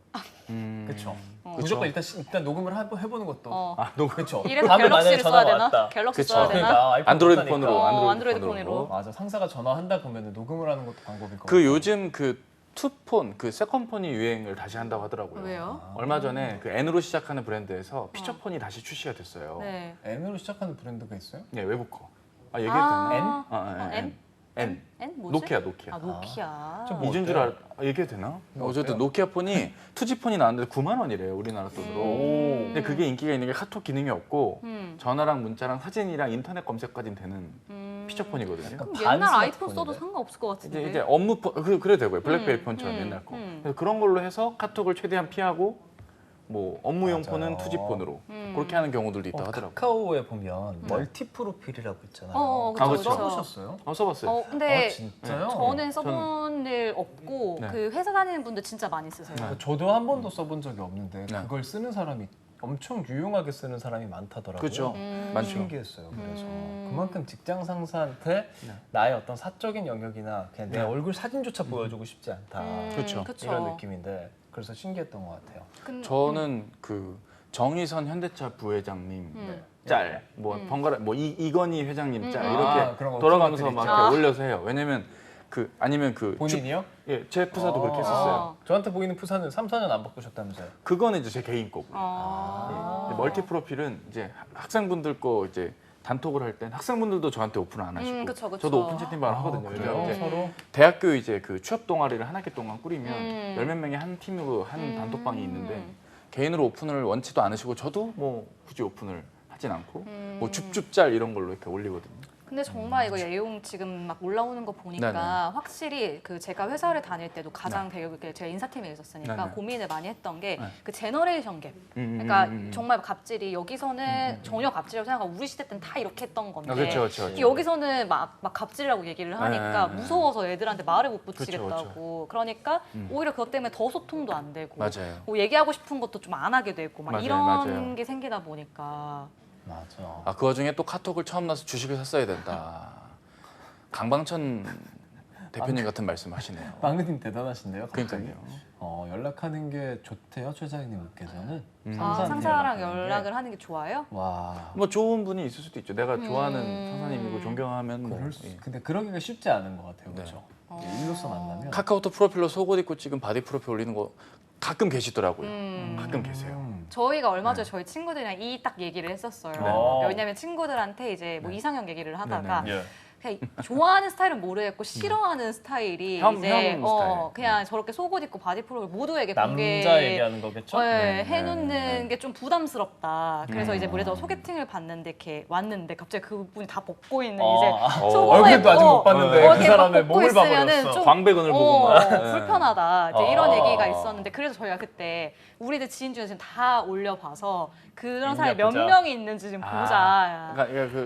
Speaker 1: 그렇죠. 무조건 일단 녹음을 한번 해보는 것도. 그렇죠.
Speaker 3: 이래서
Speaker 1: 다음에 만약에
Speaker 3: 갤럭시를 써야
Speaker 1: 전화가
Speaker 3: 되나?
Speaker 1: 왔다.
Speaker 3: 갤럭시
Speaker 2: 그쵸.
Speaker 3: 써야 되나?
Speaker 1: 그러니까 아이폰
Speaker 2: 안드로이드
Speaker 1: 못하니까.
Speaker 2: 폰으로
Speaker 3: 안드로이드
Speaker 2: 폰으로.
Speaker 3: 폰으로.
Speaker 1: 맞아. 상사가 전화한다 그러면 녹음을 하는 것도 방법일 것
Speaker 2: 그
Speaker 1: 같아요.
Speaker 2: 요즘 그 투폰, 그 세컨폰이 유행을 다시 한다고 하더라고요.
Speaker 3: 왜요?
Speaker 2: 얼마 전에 그 N으로 시작하는 브랜드에서 피처폰이 다시 출시가 됐어요.
Speaker 3: 네.
Speaker 1: N으로 시작하는 브랜드가 있어요?
Speaker 2: 네, 외국 거. 얘기해도 되나?
Speaker 1: N?
Speaker 2: N?
Speaker 3: N?
Speaker 2: N.
Speaker 3: 뭐지?
Speaker 2: 노키아.
Speaker 3: 노키아.
Speaker 1: 좀 뭐-
Speaker 2: 이준 줄 알. 얘기해도 되나?
Speaker 1: 뭐
Speaker 2: 어쨌든
Speaker 1: 어때요?
Speaker 2: 노키아 폰이 투지폰이 나왔는데 9만 원이래요, 우리나라 돈으로.
Speaker 1: 오.
Speaker 2: 근데 그게 인기가 있는 게 카톡 기능이 없고
Speaker 3: 음.
Speaker 2: 전화랑 문자랑 사진이랑 인터넷 검색까지는 되는 피처폰이거든요.
Speaker 3: 그럼
Speaker 1: 반
Speaker 3: 옛날 아이폰
Speaker 1: 스마트폰인데?
Speaker 3: 써도 상관없을 것 같은데.
Speaker 2: 이제 업무 폰 그래도 되고요. 블랙베리 폰처럼 옛날 거. 그래서 그런 걸로 해서 카톡을 최대한 피하고 뭐 업무용
Speaker 1: 맞아요.
Speaker 2: 폰은 투지폰으로 그렇게 하는 경우들도 있다 하더라고요.
Speaker 1: 카카오에 보면 멀티 프로필이라고 있잖아요.
Speaker 3: 그쵸,
Speaker 2: 그쵸.
Speaker 1: 써보셨어요?
Speaker 2: 써봤어요.
Speaker 3: 근데
Speaker 1: 진짜요?
Speaker 3: 저는 써본 일 없고
Speaker 2: 네.
Speaker 3: 그 회사 다니는 분들 진짜 많이 쓰세요.
Speaker 2: 네.
Speaker 1: 저도 한 번도 써본 적이 없는데
Speaker 2: 네.
Speaker 1: 그걸 쓰는 사람이 엄청 유용하게 쓰는 사람이 많다더라고요.
Speaker 2: 그렇죠.
Speaker 3: 음.
Speaker 2: 많죠.
Speaker 1: 신기했어요. 그래서 그만큼 직장 상사한테 나의 어떤 사적인 영역이나 그냥 내
Speaker 2: 네.
Speaker 1: 얼굴 사진조차 보여주고 싶지 않다.
Speaker 2: 그쵸.
Speaker 1: 이런 느낌인데 그래서 신기했던 것 같아요.
Speaker 2: 저는 그 정의선 현대차 부회장님
Speaker 3: 음.
Speaker 2: 짤, 뭐 번갈아 뭐 이건희 회장님 짤
Speaker 1: 아,
Speaker 2: 이렇게
Speaker 1: 그런 거
Speaker 2: 돌아가면서
Speaker 1: 없는
Speaker 2: 막
Speaker 1: 것들
Speaker 2: 이렇게
Speaker 3: 있죠.
Speaker 2: 올려서 해요. 왜냐면 그 아니면 그
Speaker 1: 본인이요?
Speaker 2: 예, 제 프사도 그렇게 했었어요.
Speaker 1: 저한테 보이는 푸사는 3, 4년 안 바꾸셨다면서요?
Speaker 2: 그거는 이제 제 개인 거고.
Speaker 3: 아.
Speaker 2: 예. 멀티 프로필은 이제 학생분들 거 이제 단톡을 할 땐 학생분들도 저한테 오픈 안 하시고
Speaker 3: 그쵸.
Speaker 2: 저도 오픈 채팅방을 하거든요.
Speaker 1: 그래요?
Speaker 2: 왜냐면 이제
Speaker 1: 서로?
Speaker 2: 대학교 이제 그 취업 동아리를 한 학기 동안 꾸리면
Speaker 3: 음.
Speaker 2: 열 몇 명이 한 팀으로 한 단톡방이 있는데 개인으로 오픈을 원치도 않으시고 저도 뭐 굳이 오픈을 하진 않고 뭐 줍줍짤 이런 걸로 이렇게 올리거든요.
Speaker 3: 근데 정말 이거 내용 지금 막 올라오는 거 보니까
Speaker 2: 네네.
Speaker 3: 확실히 그 제가 회사를 다닐 때도 가장 되게 제가 인사팀에 있었으니까
Speaker 2: 네네.
Speaker 3: 고민을 많이 했던 게
Speaker 2: 네.
Speaker 3: 그 제너레이션 갭. 그러니까 정말 갑질이 여기서는 전혀 갑질이라고 생각하고 우리 시대 때는 다 이렇게 했던 건데
Speaker 2: 그렇죠, 그렇죠.
Speaker 3: 이게 여기서는 막 갑질이라고 얘기를 하니까
Speaker 2: 네.
Speaker 3: 무서워서 애들한테 말을 못
Speaker 2: 그렇죠,
Speaker 3: 붙이겠다고. 그러니까 오히려 그것 때문에 더 소통도 안 되고
Speaker 2: 맞아요.
Speaker 3: 뭐 얘기하고 싶은 것도 좀 안 하게 되고 막
Speaker 2: 맞아요,
Speaker 3: 이런
Speaker 2: 맞아요.
Speaker 3: 게 생기다 보니까
Speaker 1: 맞아.
Speaker 2: 아, 그 와중에 또 카톡을 처음 나서 주식을 샀어야 된다. 강방천 대표님 같은 말씀 하시네요.
Speaker 1: 빵느님 대단하신데요. 갑자기?
Speaker 2: 그러니까요.
Speaker 1: 연락하는 게 좋대요, 최장님께서는.
Speaker 3: 상사랑
Speaker 1: 연락하는 게.
Speaker 3: 연락을 하는 게 좋아요?
Speaker 1: 와.
Speaker 2: 뭐 좋은 분이 있을 수도 있죠. 내가 좋아하는 상사님이고 존경하면 뭐.
Speaker 1: 그럴 수,
Speaker 2: 예.
Speaker 1: 근데 그러기가 쉽지 않은 것 같아요,
Speaker 2: 네.
Speaker 1: 그렇죠? 일로서 만나면.
Speaker 2: 카카오톡 프로필로 속옷 입고 찍은 바디 프로필 올리는 거 가끔 계시더라고요. 가끔 계세요.
Speaker 3: 저희가 얼마 전에 저희 친구들이랑 이 딱 얘기를 했었어요.
Speaker 1: 네.
Speaker 3: 왜냐면 친구들한테 이제 뭐 이상형 얘기를 하다가
Speaker 1: 예.
Speaker 3: 그냥 좋아하는 스타일은 모르겠고 싫어하는 스타일이
Speaker 2: 형
Speaker 3: 이제
Speaker 2: 스타일.
Speaker 3: 그냥 저렇게 속옷 입고 바디 프로를 모두에게
Speaker 1: 남자 얘기하는 거겠죠?
Speaker 3: 네,
Speaker 2: 네,
Speaker 3: 해놓는
Speaker 2: 네.
Speaker 3: 게 좀 부담스럽다. 그래서 이제 예를 들어 소개팅을 봤는데 이렇게 왔는데 갑자기 그분이 다 벗고 있는 이제 속옷만
Speaker 1: 얼굴도 아직 못 봤는데 그
Speaker 3: 이렇게
Speaker 1: 사람의
Speaker 3: 벗고
Speaker 1: 몸을
Speaker 3: 있으면은
Speaker 1: 봐버렸어.
Speaker 3: 좀
Speaker 2: 광배근을 보고 막. 네.
Speaker 3: 불편하다. 이제 이런
Speaker 1: 아.
Speaker 3: 얘기가 있었는데 그래서 저희가 그때 우리들 지인 중에 지금 다 올려봐서 그런 사람이 몇
Speaker 1: 보자.
Speaker 3: 명이 있는지 좀 보자.
Speaker 2: 그러니까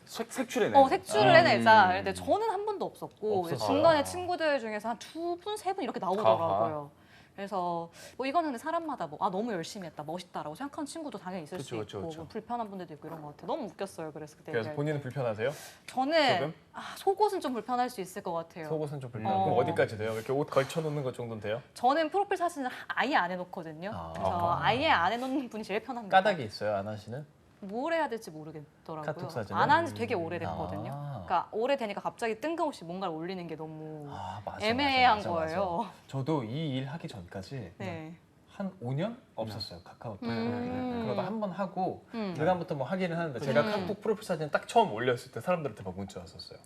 Speaker 2: 색출해내.
Speaker 3: 색출을 해내자. 근데 저는 한 번도 없었고
Speaker 1: 없었어요.
Speaker 3: 중간에 친구들 중에서 한 2분, 3분 이렇게 나오더라고요. 그래서 뭐 이거는 근데 사람마다 뭐 너무 열심히 했다, 멋있다라고 생각하는 친구도 당연히 있을 수
Speaker 2: 그쵸,
Speaker 3: 있고
Speaker 2: 그쵸.
Speaker 3: 뭐 불편한 분들도 있고 이런 것 같아요. 너무 웃겼어요. 그래서 그때
Speaker 1: 그래서
Speaker 3: 얘기할
Speaker 1: 본인은
Speaker 3: 때.
Speaker 1: 불편하세요?
Speaker 3: 저는
Speaker 1: 조금?
Speaker 3: 속옷은 좀 불편할 수 있을 것 같아요.
Speaker 1: 속옷은 좀 불편하고
Speaker 3: 어.
Speaker 1: 그럼 어디까지 돼요? 이렇게 옷 걸쳐놓는 것 정도는 돼요?
Speaker 3: 저는 프로필 사진을 아예 안 해놓거든요.
Speaker 1: 아.
Speaker 3: 그래서 아예 안 해놓는 분이 제일 편합니다.
Speaker 1: 까닭이 있어요? 안 하시는?
Speaker 3: 뭘 해야 될지 모르겠더라고요.
Speaker 1: 카톡 사진은?
Speaker 3: 안 한 지 되게 오래됐거든요.
Speaker 1: 아.
Speaker 3: 그러니까 오래되니까 갑자기 뜬금없이 뭔가를 올리는 게 너무
Speaker 1: 맞아,
Speaker 3: 애매한
Speaker 1: 맞아.
Speaker 3: 거예요.
Speaker 1: 저도 이 일 하기 전까지
Speaker 3: 네.
Speaker 1: 한 5년 없었어요 카카오톡.
Speaker 3: 음.
Speaker 1: 그러다 한 번 하고
Speaker 3: 음.
Speaker 1: 그다음부터 뭐 하기는 하는데 제가
Speaker 3: 음.
Speaker 1: 카톡 프로필 사진 딱 처음 올렸을 때 사람들한테 막 문자 왔었어요.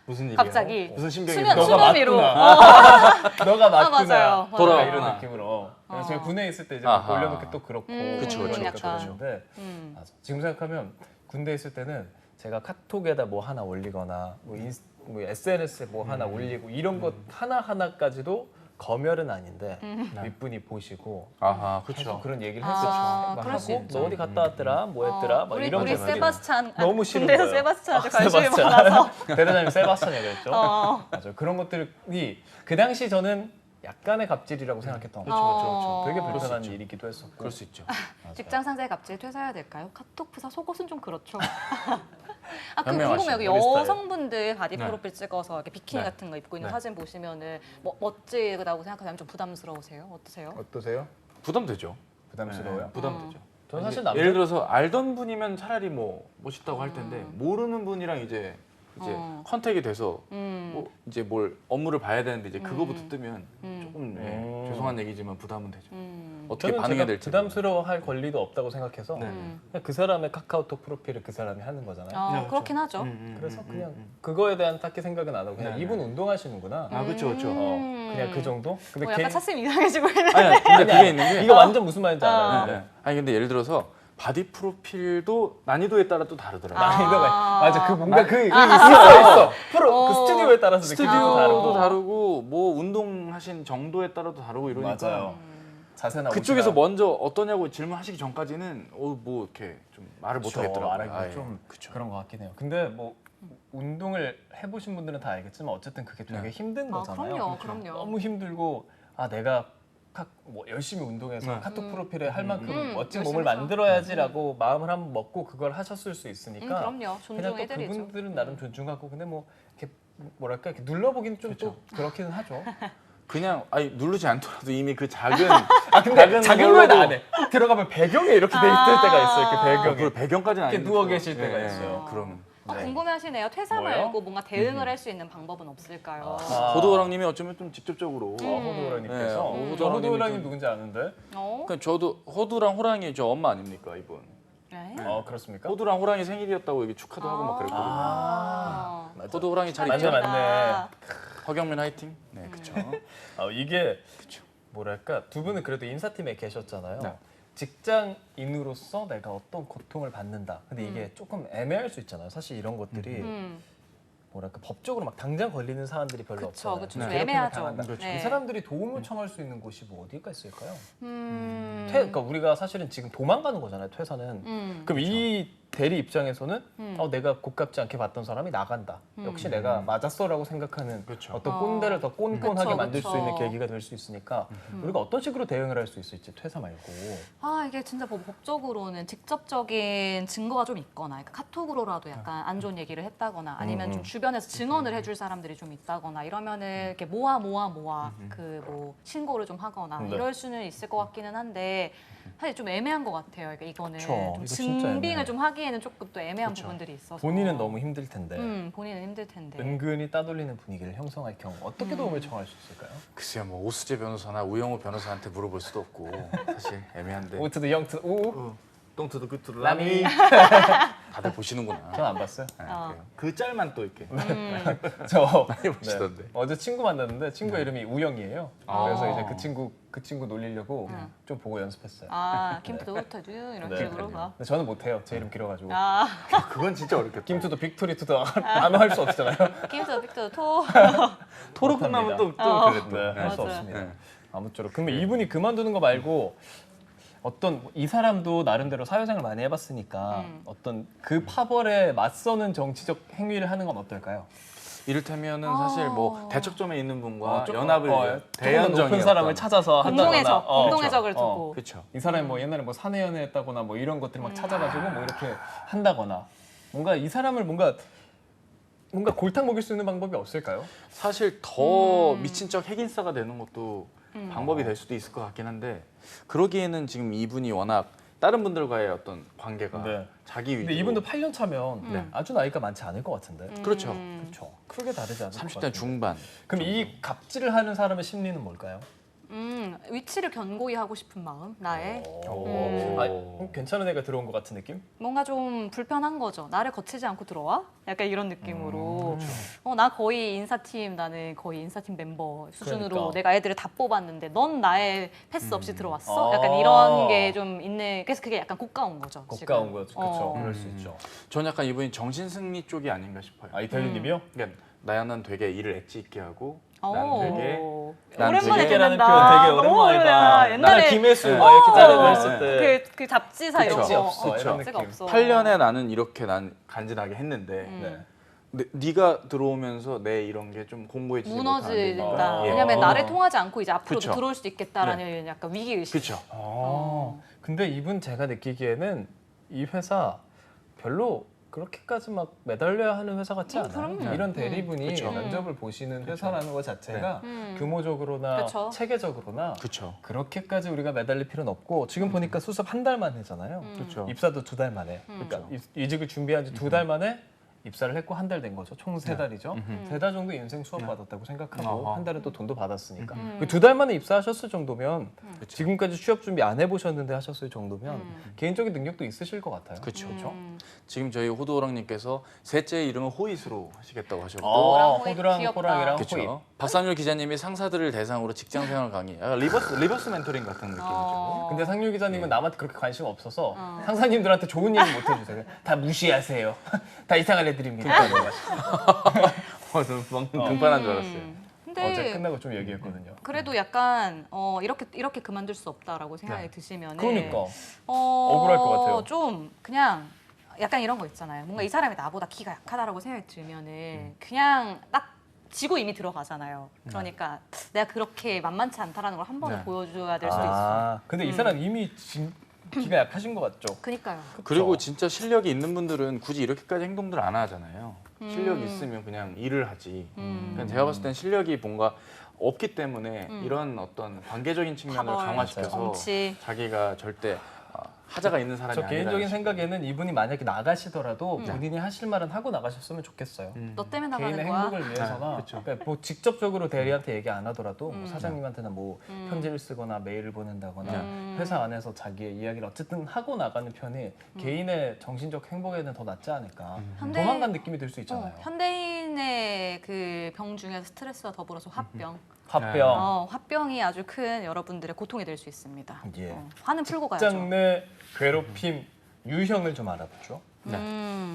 Speaker 1: 무슨 일이야?
Speaker 3: 갑자기
Speaker 2: 무슨 심경이
Speaker 3: 수면
Speaker 2: 들어?
Speaker 1: 너가
Speaker 3: 수면위로.
Speaker 1: 너가 맞구나.
Speaker 3: 맞아요.
Speaker 2: 돌아와.
Speaker 1: 이런 느낌으로. 그래서 제가 군대에 있을 때 이제
Speaker 2: 아하.
Speaker 1: 올려놓기 또 그렇고
Speaker 2: 그쵸, 그쵸,
Speaker 1: 그러니까
Speaker 3: 그쵸.
Speaker 1: 그러는데
Speaker 3: 음.
Speaker 1: 맞아. 지금 생각하면 군대에 있을 때는 제가 카톡에다 뭐 하나 올리거나 뭐 SNS에 뭐 하나 올리고 이런 것 하나 하나까지도 검열은 아닌데 윗분이 보시고
Speaker 2: 아하,
Speaker 1: 계속
Speaker 2: 그렇죠.
Speaker 1: 그런 얘기를
Speaker 3: 아,
Speaker 1: 했었죠. 막
Speaker 3: 그럴 수
Speaker 1: 하고
Speaker 3: 있죠.
Speaker 1: 너 어디 갔다 왔더라? 뭐 했더라? 막
Speaker 3: 우리
Speaker 1: 이런
Speaker 3: 우리
Speaker 1: 것들이
Speaker 3: 세바스찬
Speaker 1: 너무 싫은
Speaker 3: 군대에서
Speaker 1: 거예요.
Speaker 3: 세바스찬한테
Speaker 1: 아,
Speaker 3: 관심이
Speaker 1: 세바스찬.
Speaker 3: 많아서
Speaker 1: 대대장님 세바스찬 얘기했죠.
Speaker 3: 어.
Speaker 1: 맞아요. 그런 것들이 그 당시 저는 약간의 갑질이라고 생각했던 거죠.
Speaker 3: 그렇죠.
Speaker 1: 되게
Speaker 2: 그럴 수
Speaker 1: 불편한
Speaker 2: 있죠.
Speaker 1: 일이기도 했었고.
Speaker 2: 그럴 수 있죠.
Speaker 1: 맞아요.
Speaker 3: 직장 상사의 갑질 퇴사해야 될까요? 카톡 프사 속옷은 좀 그렇죠. 그
Speaker 2: 현명하시네.
Speaker 3: 궁금해요.
Speaker 1: 우리 스타일.
Speaker 3: 여성분들 바디
Speaker 2: 네.
Speaker 3: 프로필 찍어서 이렇게 비키니
Speaker 2: 네.
Speaker 3: 같은 거 입고 있는
Speaker 2: 네.
Speaker 3: 사진 보시면은 멋지다고 생각하면 좀 부담스러우세요? 어떠세요?
Speaker 1: 어떠세요?
Speaker 2: 부담되죠.
Speaker 1: 부담스러워요?
Speaker 2: 네, 부담되죠.
Speaker 1: 저는 사실
Speaker 2: 이제
Speaker 1: 남자
Speaker 2: 예를 들어서 알던 분이면 차라리 뭐 멋있다고 할 텐데 모르는 분이랑 이제 컨택이 돼서 뭐 이제 뭘 업무를 봐야 되는데 이제 그거부터 뜨면 조금 죄송한 얘기지만 부담은 되죠. 어떻게
Speaker 1: 저는
Speaker 2: 반응해야
Speaker 1: 제가
Speaker 2: 될지
Speaker 1: 부담스러워할 권리도 없다고 생각해서
Speaker 2: 네.
Speaker 1: 그냥 그 사람의 카카오톡 프로필을 그 사람이 하는 거잖아요.
Speaker 2: 네,
Speaker 3: 그렇긴 하죠.
Speaker 1: 그래서 그냥 그거에 대한 딱히 생각은 안 하고 그냥
Speaker 2: 네,
Speaker 1: 이분 운동하시는구나.
Speaker 2: 아 그렇죠 그렇죠.
Speaker 1: 그냥 그 정도? 근데
Speaker 3: 약간 차츰 이상해지고 있는.
Speaker 2: 아니 근데 그게 있는 게
Speaker 1: 이거 완전 무슨 말인지 알아요.
Speaker 2: 네, 네. 아니 근데 예를 들어서 바디 프로필도 난이도에 따라 또 다르더라고요.
Speaker 1: 난이도가 맞아 그 뭔가 그 있어 프로 그 스튜디오에 따라서 느낌도
Speaker 2: 스튜디오도
Speaker 1: 다르고
Speaker 2: 다르고 뭐 운동하신 정도에 따라도 다르고 이러니까
Speaker 1: 맞아요. 자세나
Speaker 2: 그쪽에서
Speaker 1: 옷이나
Speaker 2: 먼저 어떠냐고 질문하시기 전까지는 뭐 이렇게 좀 말을 못 하겠더라고요.
Speaker 1: 말하기
Speaker 2: 아예.
Speaker 1: 좀
Speaker 2: 그쵸.
Speaker 1: 그런 것 같긴 해요. 근데 뭐 운동을 해보신 분들은 다 알겠지만 어쨌든 그게 되게
Speaker 2: 네.
Speaker 1: 힘든 거잖아요.
Speaker 3: 그럼요, 그럼요.
Speaker 1: 너무 힘들고 내가 뭐 열심히 운동해서
Speaker 2: 네.
Speaker 1: 카톡 프로필에 할 만큼 멋진
Speaker 3: 열심히
Speaker 1: 몸을
Speaker 3: 해서.
Speaker 1: 만들어야지라고 마음을 한번 먹고 그걸 하셨을 수 있으니까
Speaker 3: 그럼요.
Speaker 1: 그냥 또
Speaker 3: 존중해드리죠.
Speaker 1: 그분들은 나름 존중하고 근데 뭐 이렇게 뭐랄까 이렇게 눌러보기는 좀 또 그렇기는 하죠.
Speaker 2: 그냥 누르지 않더라도 이미 그 작은
Speaker 1: 근데 작은
Speaker 2: 걸로도-
Speaker 1: 거에는 안 해. 꼭 들어가면 배경에 이렇게 돼 있을 때가 있어요. 이렇게 배경에.
Speaker 2: 그걸 배경까지는
Speaker 1: 이렇게
Speaker 2: 아닌데
Speaker 1: 누워
Speaker 2: 또-
Speaker 1: 계실 때가
Speaker 2: 네,
Speaker 1: 있어요.
Speaker 2: 그러면
Speaker 1: 네.
Speaker 3: 궁금해하시네요. 퇴사
Speaker 1: 뭐예요?
Speaker 3: 말고 뭔가 대응을 할 수 있는 방법은 없을까요?
Speaker 2: 호두호랑님이 어쩌면 좀 직접적으로
Speaker 1: 호두호랑님께서
Speaker 2: 네,
Speaker 1: 저
Speaker 2: 호두호랑님이
Speaker 1: 호두호랑님
Speaker 2: 좀-
Speaker 1: 누군지 아는데?
Speaker 2: 그러니까 저도 호두랑 호랑이 저 엄마 아닙니까 이분?
Speaker 3: 네.
Speaker 1: 그렇습니까?
Speaker 2: 호두랑 호랑이 생일이었다고 이게 축하도 하고 막 그랬거든요.
Speaker 1: 맞아.
Speaker 2: 호두 호랑이 잘
Speaker 1: 맞네,
Speaker 2: 있죠?
Speaker 1: 맞네.
Speaker 2: 허경민 화이팅. 네, 그렇죠.
Speaker 1: 이게 뭐랄까 두 분은 그래도 인사팀에 계셨잖아요.
Speaker 2: 네.
Speaker 1: 직장인으로서 내가 어떤 고통을 받는다. 근데 이게 조금 애매할 수 있잖아요. 사실 이런 것들이 뭐랄까 법적으로 막 당장 걸리는 사람들이 별로
Speaker 3: 그쵸,
Speaker 1: 없잖아요.
Speaker 3: 그쵸.
Speaker 1: 괴롭힘을
Speaker 3: 애매하죠.
Speaker 1: 당한다.
Speaker 3: 그렇죠.
Speaker 1: 이
Speaker 3: 네.
Speaker 1: 사람들이 도움을 청할 수 있는 곳이 뭐 어디가 있을까요?
Speaker 3: 음.
Speaker 1: 그러니까 우리가 사실은 지금 도망가는 거잖아요. 퇴사는. 그럼 이 대리 입장에서는 내가 고깝지 않게 봤던 사람이 나간다. 역시 내가 맞았어라고 생각하는
Speaker 2: 그렇죠.
Speaker 1: 어떤 꼰대를 더 꼰꼰하게
Speaker 3: 그쵸,
Speaker 1: 만들 수
Speaker 3: 그쵸.
Speaker 1: 있는 계기가 될 수 있으니까 우리가 어떤 식으로 대응을 할 수 있을지 퇴사 말고.
Speaker 3: 이게 진짜 뭐 법적으로는 직접적인 증거가 좀 있거나 그러니까 카톡으로라도 약간 안 좋은 얘기를 했다거나 아니면 좀 주변에서 증언을 해줄 사람들이 좀 있다거나 이러면은 이렇게 모아 그 뭐 신고를 좀 하거나
Speaker 1: 네.
Speaker 3: 이럴 수는 있을 것 같기는 한데 사실 좀 애매한 것 같아요. 그러니까 이거는
Speaker 1: 그쵸.
Speaker 3: 좀
Speaker 1: 이거 진짜 애매해요.
Speaker 3: 증빙을 좀 하기에는 조금 또 애매한 부분들이 있어서
Speaker 1: 본인은 너무 힘들 텐데
Speaker 3: 본인은 힘들 텐데
Speaker 1: 은근히 따돌리는 분위기를 형성할 경우 어떻게 도움을 청할 수 있을까요?
Speaker 2: 글쎄요, 뭐 오수재 변호사나 우영우 변호사한테 물어볼 수도 없고 사실 애매한데.
Speaker 1: 오투드 영투 오.
Speaker 4: 똥투도 그투도
Speaker 1: 라미.
Speaker 4: 라미.
Speaker 2: 다들 보시는구나.
Speaker 1: 전 안 봤어요.
Speaker 2: 네,
Speaker 3: 어.
Speaker 2: 그래요.
Speaker 4: 그 짤만 또 이렇게.
Speaker 1: 저
Speaker 2: 많이 보시던데.
Speaker 1: 어제 친구 만났는데 친구 이름이 우영이에요.
Speaker 3: 아.
Speaker 1: 그래서 이제 그 친구 놀리려고 좀 보고 연습했어요.
Speaker 3: 아, 김투도 호터도 이런
Speaker 1: 네,
Speaker 3: 식으로
Speaker 1: 그럼요.
Speaker 3: 막.
Speaker 1: 근데 저는 못해요. 제 이름 길어가지고.
Speaker 3: 아,
Speaker 4: 그건 진짜 어렵겠다.
Speaker 1: 김투도 빅토리투도 안 할 수 없잖아요.
Speaker 3: 김투도 빅투도 토.
Speaker 4: 토로 끝나면 또
Speaker 3: 어.
Speaker 4: 그래 또.
Speaker 1: 네, 할 수
Speaker 3: 맞아요.
Speaker 1: 없습니다.
Speaker 4: 네.
Speaker 1: 아무쪼록. 그러면 이분이 그만두는 거 말고 어떤 이 사람도 나름대로 사회생활 많이 해봤으니까 어떤 그 파벌에 맞서는 정치적 행위를 하는 건 어떨까요?
Speaker 2: 이를테면은 사실 뭐 대척점에 있는 분과
Speaker 1: 조금,
Speaker 2: 연합을
Speaker 1: 조금 더
Speaker 2: 대연정이
Speaker 1: 높은 사람을 찾아서
Speaker 3: 공동의
Speaker 1: 한다거나,
Speaker 3: 적, 공동의
Speaker 1: 그렇죠.
Speaker 3: 적을 두고.
Speaker 2: 그렇죠.
Speaker 1: 이 사람이 뭐 옛날에 뭐 사내 연애했다거나 뭐 이런 것들 막 찾아가지고 뭐 이렇게 한다거나 뭔가 이 사람을 뭔가 골탕 먹일 수 있는 방법이 없을까요?
Speaker 2: 사실 더 미친 척 핵인싸가 되는 것도 방법이 될 수도 있을 것 같긴 한데 그러기에는 지금 이분이 워낙 다른 분들과의 어떤 관계가
Speaker 1: 네.
Speaker 2: 자기 위주로
Speaker 1: 근데 이분도 8년 차면 아주 나이가 많지 않을 것 같은데.
Speaker 2: 그렇죠.
Speaker 1: 그렇죠. 크게 다르지 않을 것
Speaker 2: 30대
Speaker 1: 같아요.
Speaker 2: 중반.
Speaker 1: 그럼 이 갑질을 하는 사람의 심리는 뭘까요?
Speaker 3: 위치를 견고히 하고 싶은 마음, 나의.
Speaker 1: 괜찮은 애가 들어온 것 같은 느낌?
Speaker 3: 뭔가 좀 불편한 거죠. 나를 거치지 않고 들어와? 약간 이런 느낌으로. 나 거의 인사팀, 나는 거의 인사팀 멤버 수준으로
Speaker 1: 그러니까.
Speaker 3: 내가 애들을 다 뽑았는데 넌 나의 패스 없이 들어왔어? 약간 이런 게 좀 있는, 그래서 그게 약간 고가운 거죠.
Speaker 1: 고가운
Speaker 3: 지금.
Speaker 1: 거죠. 그렇죠.
Speaker 3: 어.
Speaker 1: 그럴 수 있죠.
Speaker 2: 전 약간 이분이 정신승리 쪽이 아닌가 싶어요.
Speaker 1: 아, 이탈리님이요?
Speaker 2: 그러니까 나는 되게 일을 엣지 있게 하고
Speaker 3: 오.
Speaker 2: 난 되게 난
Speaker 3: 오랜만에
Speaker 2: 되게
Speaker 1: 라는
Speaker 3: 듣는다.
Speaker 1: 표현 되게
Speaker 3: 너무
Speaker 1: 오랜만이다.
Speaker 3: 오래다. 옛날에
Speaker 1: 김혜수
Speaker 2: 네.
Speaker 1: 막 이렇게 자르고
Speaker 3: 어.
Speaker 1: 했을 때
Speaker 3: 그 잡지사 이런
Speaker 1: 잡지
Speaker 3: 거.
Speaker 1: 없어.
Speaker 2: 그쵸.
Speaker 1: 이런
Speaker 3: 잡지가
Speaker 1: 느낌.
Speaker 3: 없어.
Speaker 2: 8년에 나는 이렇게 난 간지나게 했는데
Speaker 1: 네.
Speaker 2: 근데 네가 들어오면서 내 이런 게 좀 공고해지지
Speaker 3: 무너진다.
Speaker 1: 아, 예.
Speaker 3: 왜냐면 나를 통하지 않고 이제 앞으로도
Speaker 2: 그쵸.
Speaker 3: 들어올 수도 있겠다라는 약간 위기 의식.
Speaker 2: 그렇죠.
Speaker 1: 근데 이분 제가 느끼기에는 이 회사 별로 그렇게까지 막 매달려야 하는 회사 같지 않아요.
Speaker 3: 그럼요.
Speaker 1: 이런 대리분이
Speaker 2: 그쵸.
Speaker 1: 면접을 보시는 회사라는 것 자체가
Speaker 3: 네.
Speaker 1: 규모적으로나
Speaker 3: 그쵸.
Speaker 1: 체계적으로나
Speaker 2: 그렇죠.
Speaker 1: 그렇게까지 우리가 매달릴 필요는 없고 지금 보니까 수습 한 달 만이잖아요.
Speaker 2: 그렇죠.
Speaker 1: 입사도 2달 만에. 그러니까 이직을 준비한 지 2달 만에 입사를 했고 한 달 된 거죠. 총 3달이죠. 3달 정도 인생 수업 받았다고 생각하고
Speaker 2: 어허.
Speaker 1: 한 달은 또 돈도 받았으니까. 그 2달 만에 입사하셨을 정도면
Speaker 2: 그쵸.
Speaker 1: 지금까지 취업 준비 안 해보셨는데 하셨을 정도면 개인적인 능력도 있으실 것 같아요.
Speaker 2: 그쵸.
Speaker 1: 그렇죠?
Speaker 2: 지금 저희 호두호랑님께서 셋째 이름은 호잇으로 하시겠다고 하셨고
Speaker 3: 호랑, 호잇
Speaker 1: 호두랑
Speaker 3: 귀엽다.
Speaker 1: 호랑이랑 호잇.
Speaker 2: 그렇죠. 박상률 기자님이 상사들을 대상으로 직장생활 강의. 약간 리버스 멘토링 같은 느낌이죠.
Speaker 3: 어.
Speaker 1: 근데 상률 기자님은 남한테 그렇게 관심 없어서 상사님들한테 좋은 얘기 못 해주세요. 다 무시하세요. 다 이상한 애들입니다.
Speaker 2: 저는 등판한 줄 알았어요.
Speaker 3: 근데
Speaker 1: 어제 끝나고 좀 얘기했거든요.
Speaker 3: 그래도 약간 이렇게 그만둘 수 없다라고 생각이 드시면
Speaker 1: 그러니까 억울할 것 같아요.
Speaker 3: 좀 그냥 약간 이런 거 있잖아요. 뭔가 이 사람이 나보다 기가 약하다라고 생각이 들면은 그냥 딱 지고 이미 들어가잖아요. 그러니까 내가 그렇게 만만치 않다라는 걸 한 번은
Speaker 2: 네.
Speaker 3: 보여줘야 될 수도 있어.
Speaker 1: 근데 이 사람 이미 기가 약하신 것 같죠?
Speaker 3: 그니까요.
Speaker 2: 그리고 진짜 실력이 있는 분들은 굳이 이렇게까지 행동들 안 하잖아요. 실력이 있으면 그냥 일을 하지. 그러니까 제가 봤을 땐 실력이 뭔가 없기 때문에 이런 어떤 관계적인 측면을
Speaker 3: 파벌,
Speaker 2: 강화시켜서
Speaker 3: 정치.
Speaker 2: 자기가 절대 하자가 있는 사람이
Speaker 1: 저 개인적인
Speaker 2: 아니라는
Speaker 1: 생각에는 이분이 만약에 나가시더라도 본인이 하실 말은 하고 나가셨으면 좋겠어요.
Speaker 3: 너 때문에 나가는
Speaker 1: 개인의
Speaker 3: 거야.
Speaker 1: 행복을 위해서나 그러니까 뭐 직접적으로 대리한테 얘기 안 하더라도 뭐 사장님한테는 뭐 편지를 쓰거나 메일을 보낸다거나 회사 안에서 자기의 이야기를 어쨌든 하고 나가는 편이 개인의 정신적 행복에는 더 낫지 않을까. 도망간 느낌이 들 수 있잖아요.
Speaker 3: 현대인의 그 병 중에서 스트레스와 더불어서 화병.
Speaker 1: 화병,
Speaker 3: 화병이 아주 큰 여러분들의 고통이 될 수 있습니다.
Speaker 1: 예.
Speaker 3: 화는 풀고 가야죠.
Speaker 1: 직장 내 괴롭힘 유형을 좀 알아보죠.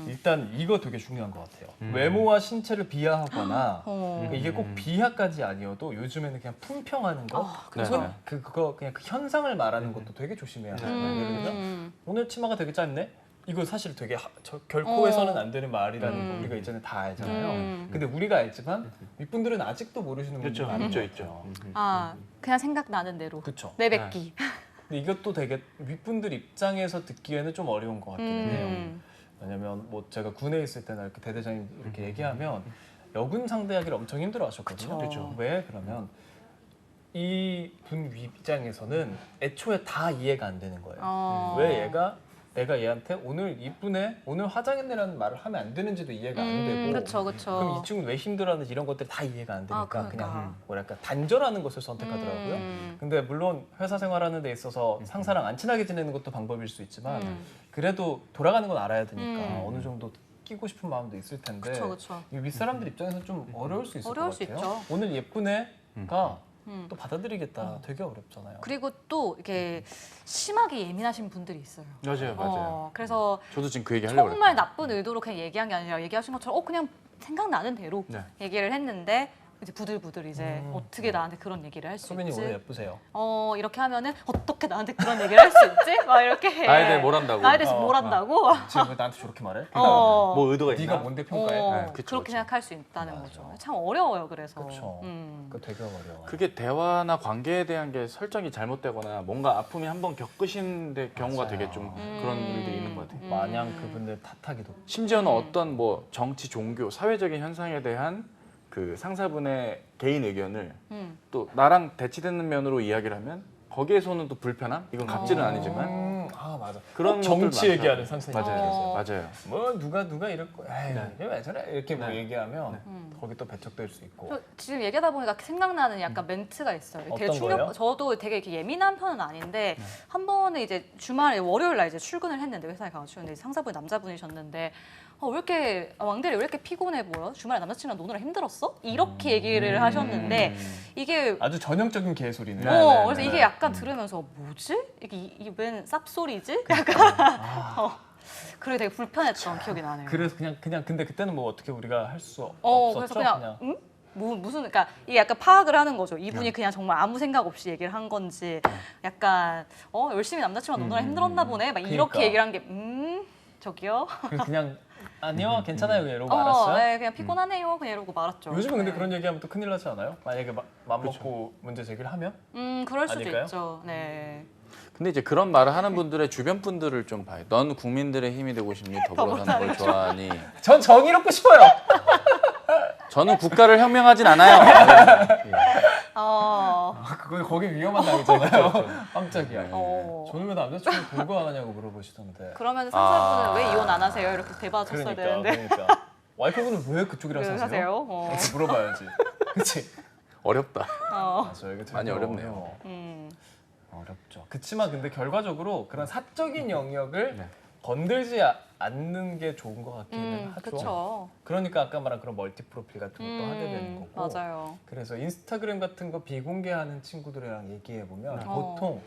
Speaker 1: 일단 이거 되게 중요한 것 같아요. 외모와 신체를 비하하거나 그러니까 이게 꼭 비하까지 아니어도 요즘에는 그냥 품평하는 거,
Speaker 2: 그래서
Speaker 1: 네. 그거 그냥 그 현상을 말하는 것도 되게 조심해야 돼요. 예를 들면 오늘 치마가 되게 짧네. 이거 사실 되게 결코 해서는 안 되는 말이라는 거 우리가 이전에 다 알잖아요. 근데 우리가 알지만 윗분들은 아직도 모르시는 분들이
Speaker 4: 그렇죠.
Speaker 1: 많은
Speaker 4: 있죠,
Speaker 1: 것
Speaker 4: 있죠.
Speaker 3: 아, 그냥 생각나는 대로.
Speaker 1: 그쵸.
Speaker 3: 내뱉기.
Speaker 1: 근데 이것도 되게 윗분들 입장에서 듣기에는 좀 어려운 것 같기는 해요. 왜냐면 뭐 제가 군에 있을 때나 이렇게 대대장님 이렇게 얘기하면 여군 상대하기를 엄청 힘들어하셨거든요.
Speaker 3: 그쵸.
Speaker 1: 왜 그러면 이 분 입장에서는 애초에 다 이해가 안 되는 거예요. 왜 얘가 내가 얘한테 오늘 이쁘네, 오늘 화장했네라는 말을 하면 안 되는지도 이해가 안 되고.
Speaker 3: 그렇죠, 그렇죠.
Speaker 1: 그럼 이 친구는 왜 힘들어하는지 이런 것들이 다 이해가 안 되니까
Speaker 3: 그러니까.
Speaker 1: 그냥 뭐랄까 단절하는 것을 선택하더라고요. 근데 물론 회사 생활하는 데 있어서 상사랑 안 친하게 지내는 것도 방법일 수 있지만 그래도 돌아가는 건 알아야 되니까 어느 정도 끼고 싶은 마음도 있을 텐데
Speaker 3: 그쵸, 그쵸.
Speaker 1: 이 윗사람들 입장에서는 좀 어려울 수 있을
Speaker 3: 어려울
Speaker 1: 것
Speaker 3: 수
Speaker 1: 같아요.
Speaker 3: 있죠.
Speaker 1: 오늘 예쁘네가 또 받아들이겠다 되게 어렵잖아요.
Speaker 3: 그리고 또 이렇게 심하게 예민하신 분들이 있어요.
Speaker 2: 맞아요.
Speaker 3: 그래서
Speaker 2: 저도 지금 그 얘기 하려고
Speaker 3: 정말
Speaker 2: 그랬어요.
Speaker 3: 나쁜 의도로 그냥 얘기한 게 아니라 얘기하신 것처럼 그냥 생각나는 대로
Speaker 2: 네.
Speaker 3: 얘기를 했는데 이제 부들부들 이제 어떻게 나한테 그런 얘기를 할 수
Speaker 1: 소민이
Speaker 3: 있지?
Speaker 1: 오늘 예쁘세요.
Speaker 3: 이렇게 하면은 어떻게 나한테 그런 얘기를 할 수 있지? 막 이렇게
Speaker 2: 나에 대해 뭘 한다고.
Speaker 3: 나에 대해서 뭘 한다고?
Speaker 1: 지금 왜 나한테 저렇게 말해?
Speaker 4: 뭐 의도가 있나?
Speaker 1: 네가 뭔데 평가해?
Speaker 2: 네, 그쵸,
Speaker 3: 그렇게
Speaker 2: 그쵸.
Speaker 3: 생각할 수 있다는
Speaker 1: 맞아.
Speaker 3: 거죠. 참 어려워요. 그래서.
Speaker 1: 그렇죠. 그 되게 어려워.
Speaker 2: 그게 대화나 관계에 대한 게 설정이 잘못되거나 뭔가 아픔이 한번 겪으신 경우가
Speaker 1: 맞아요.
Speaker 2: 되게 좀 그런 일들이 있는 것 같아요.
Speaker 1: 마냥 그분들 탓하기도.
Speaker 2: 심지어는 어떤 뭐 정치, 종교, 사회적인 현상에 대한 그 상사분의 개인 의견을 또 나랑 대치되는 면으로 이야기를 하면 거기에서는 또 불편함? 이건 갑질은 아니지만
Speaker 1: 맞아.
Speaker 2: 그런
Speaker 1: 정치
Speaker 2: 것들
Speaker 1: 얘기하는
Speaker 2: 많더라고요.
Speaker 1: 상사님
Speaker 2: 맞아요.
Speaker 1: 계세요.
Speaker 2: 맞아요.
Speaker 1: 뭐 누가 이럴 거야. 에이,
Speaker 2: 네.
Speaker 1: 이게 왜 저래? 이렇게 뭐 얘기하면 거기 또 배척될 수 있고.
Speaker 3: 지금 얘기하다 보니까 생각나는 약간 멘트가 있어요. 되게
Speaker 1: 어떤 거예요?
Speaker 3: 저도 되게 이렇게 예민한 편은 아닌데 한 번은 이제 주말에 월요일 날 이제 출근을 했는데 회사에 가가지고 근데 상사분이 남자분이셨는데 왜 이렇게 왕대리 왜 이렇게 피곤해 보여? 주말에 남자친구랑 노느라 힘들었어? 이렇게 얘기를 하셨는데 이게
Speaker 1: 아주 전형적인 개소리네.
Speaker 2: 네,
Speaker 3: 그래서
Speaker 2: 네.
Speaker 3: 이게 약간 들으면서 뭐지? 이게 웬 쌉소리지? 약간 그게 되게 불편했던 기억이 나네요.
Speaker 1: 그래서 그냥 근데 그때는 뭐 어떻게 우리가 할 수 없었죠.
Speaker 3: 그래서 그냥 응? 무슨 그러니까 이게 약간 파악을 하는 거죠. 이분이 그냥 정말 아무 생각 없이 얘기를 한 건지 약간 열심히 남자친구랑 노느라 힘들었나 보네. 막 이렇게
Speaker 1: 그러니까.
Speaker 3: 얘기를 한 게 저기요.
Speaker 1: 그래서 그냥 아니요 괜찮아요 이러고 말았어요.
Speaker 3: 네, 그냥 피곤하네요. 그냥 이러고 말았죠.
Speaker 1: 요즘은 근데
Speaker 3: 네.
Speaker 1: 그런 얘기하면 또 큰일 나지 않아요? 만약에 맘 먹고 문제 제기를 하면?
Speaker 3: 그럴 수도
Speaker 1: 아닐까요?
Speaker 3: 있죠. 네.
Speaker 2: 근데 이제 그런 말을 하는 분들의 주변 분들을 좀 봐요. 넌 국민들의 힘이 되고 싶니? 더불어 사는 걸 좋아하니?
Speaker 1: 전 정의롭고 싶어요.
Speaker 2: 저는 국가를 혁명하진 않아요.
Speaker 1: 그거 거기 위험한 나이잖아요. 깜짝이야.
Speaker 3: 어.
Speaker 1: 저는 왜 남자친구 공부 안 하냐고 물어보시던데.
Speaker 3: 그러면 상사분은 왜 이혼 안 하세요? 이렇게 대봐줬어야 되는데.
Speaker 1: 그러니까. 와이프분은 왜 그쪽이랑
Speaker 3: 왜
Speaker 1: 사세요?
Speaker 3: 사세요?
Speaker 1: 이렇게 물어봐야지. 그치?
Speaker 2: 어렵다.
Speaker 1: 맞아요. 이게 되게
Speaker 2: 많이 어렵네요.
Speaker 1: 어려워.
Speaker 3: 음.
Speaker 1: 어렵죠. 그치만 근데 결과적으로 그런 사적인 영역을
Speaker 2: 네.
Speaker 1: 건들지 않는 게 좋은 것 같기는 하죠.
Speaker 3: 그렇죠.
Speaker 1: 그러니까 아까 말한 그런 멀티 프로필 같은 것도 하게 되는 거고.
Speaker 3: 맞아요.
Speaker 1: 그래서 인스타그램 같은 거 비공개하는 친구들이랑 얘기해 보면 보통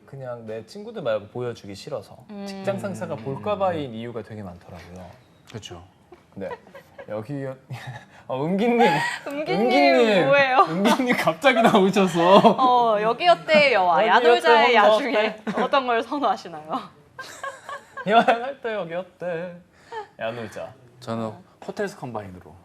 Speaker 1: 그냥 내 친구들 말고 보여주기 싫어서 직장 상사가 볼까봐인 이유가 되게 많더라고요.
Speaker 2: 그렇죠.
Speaker 1: 네. 여기 은기님,
Speaker 3: 은기님 뭐예요?
Speaker 1: 은기님 갑자기 나오셔서
Speaker 3: 여기 어때요?
Speaker 1: 여기
Speaker 3: 야놀자의
Speaker 1: 어때?
Speaker 3: 야중에 어떤 걸 선호하시나요?
Speaker 1: 여행할 때 여기 어때? 야놀자.
Speaker 2: 저는 호텔스 컴바인으로.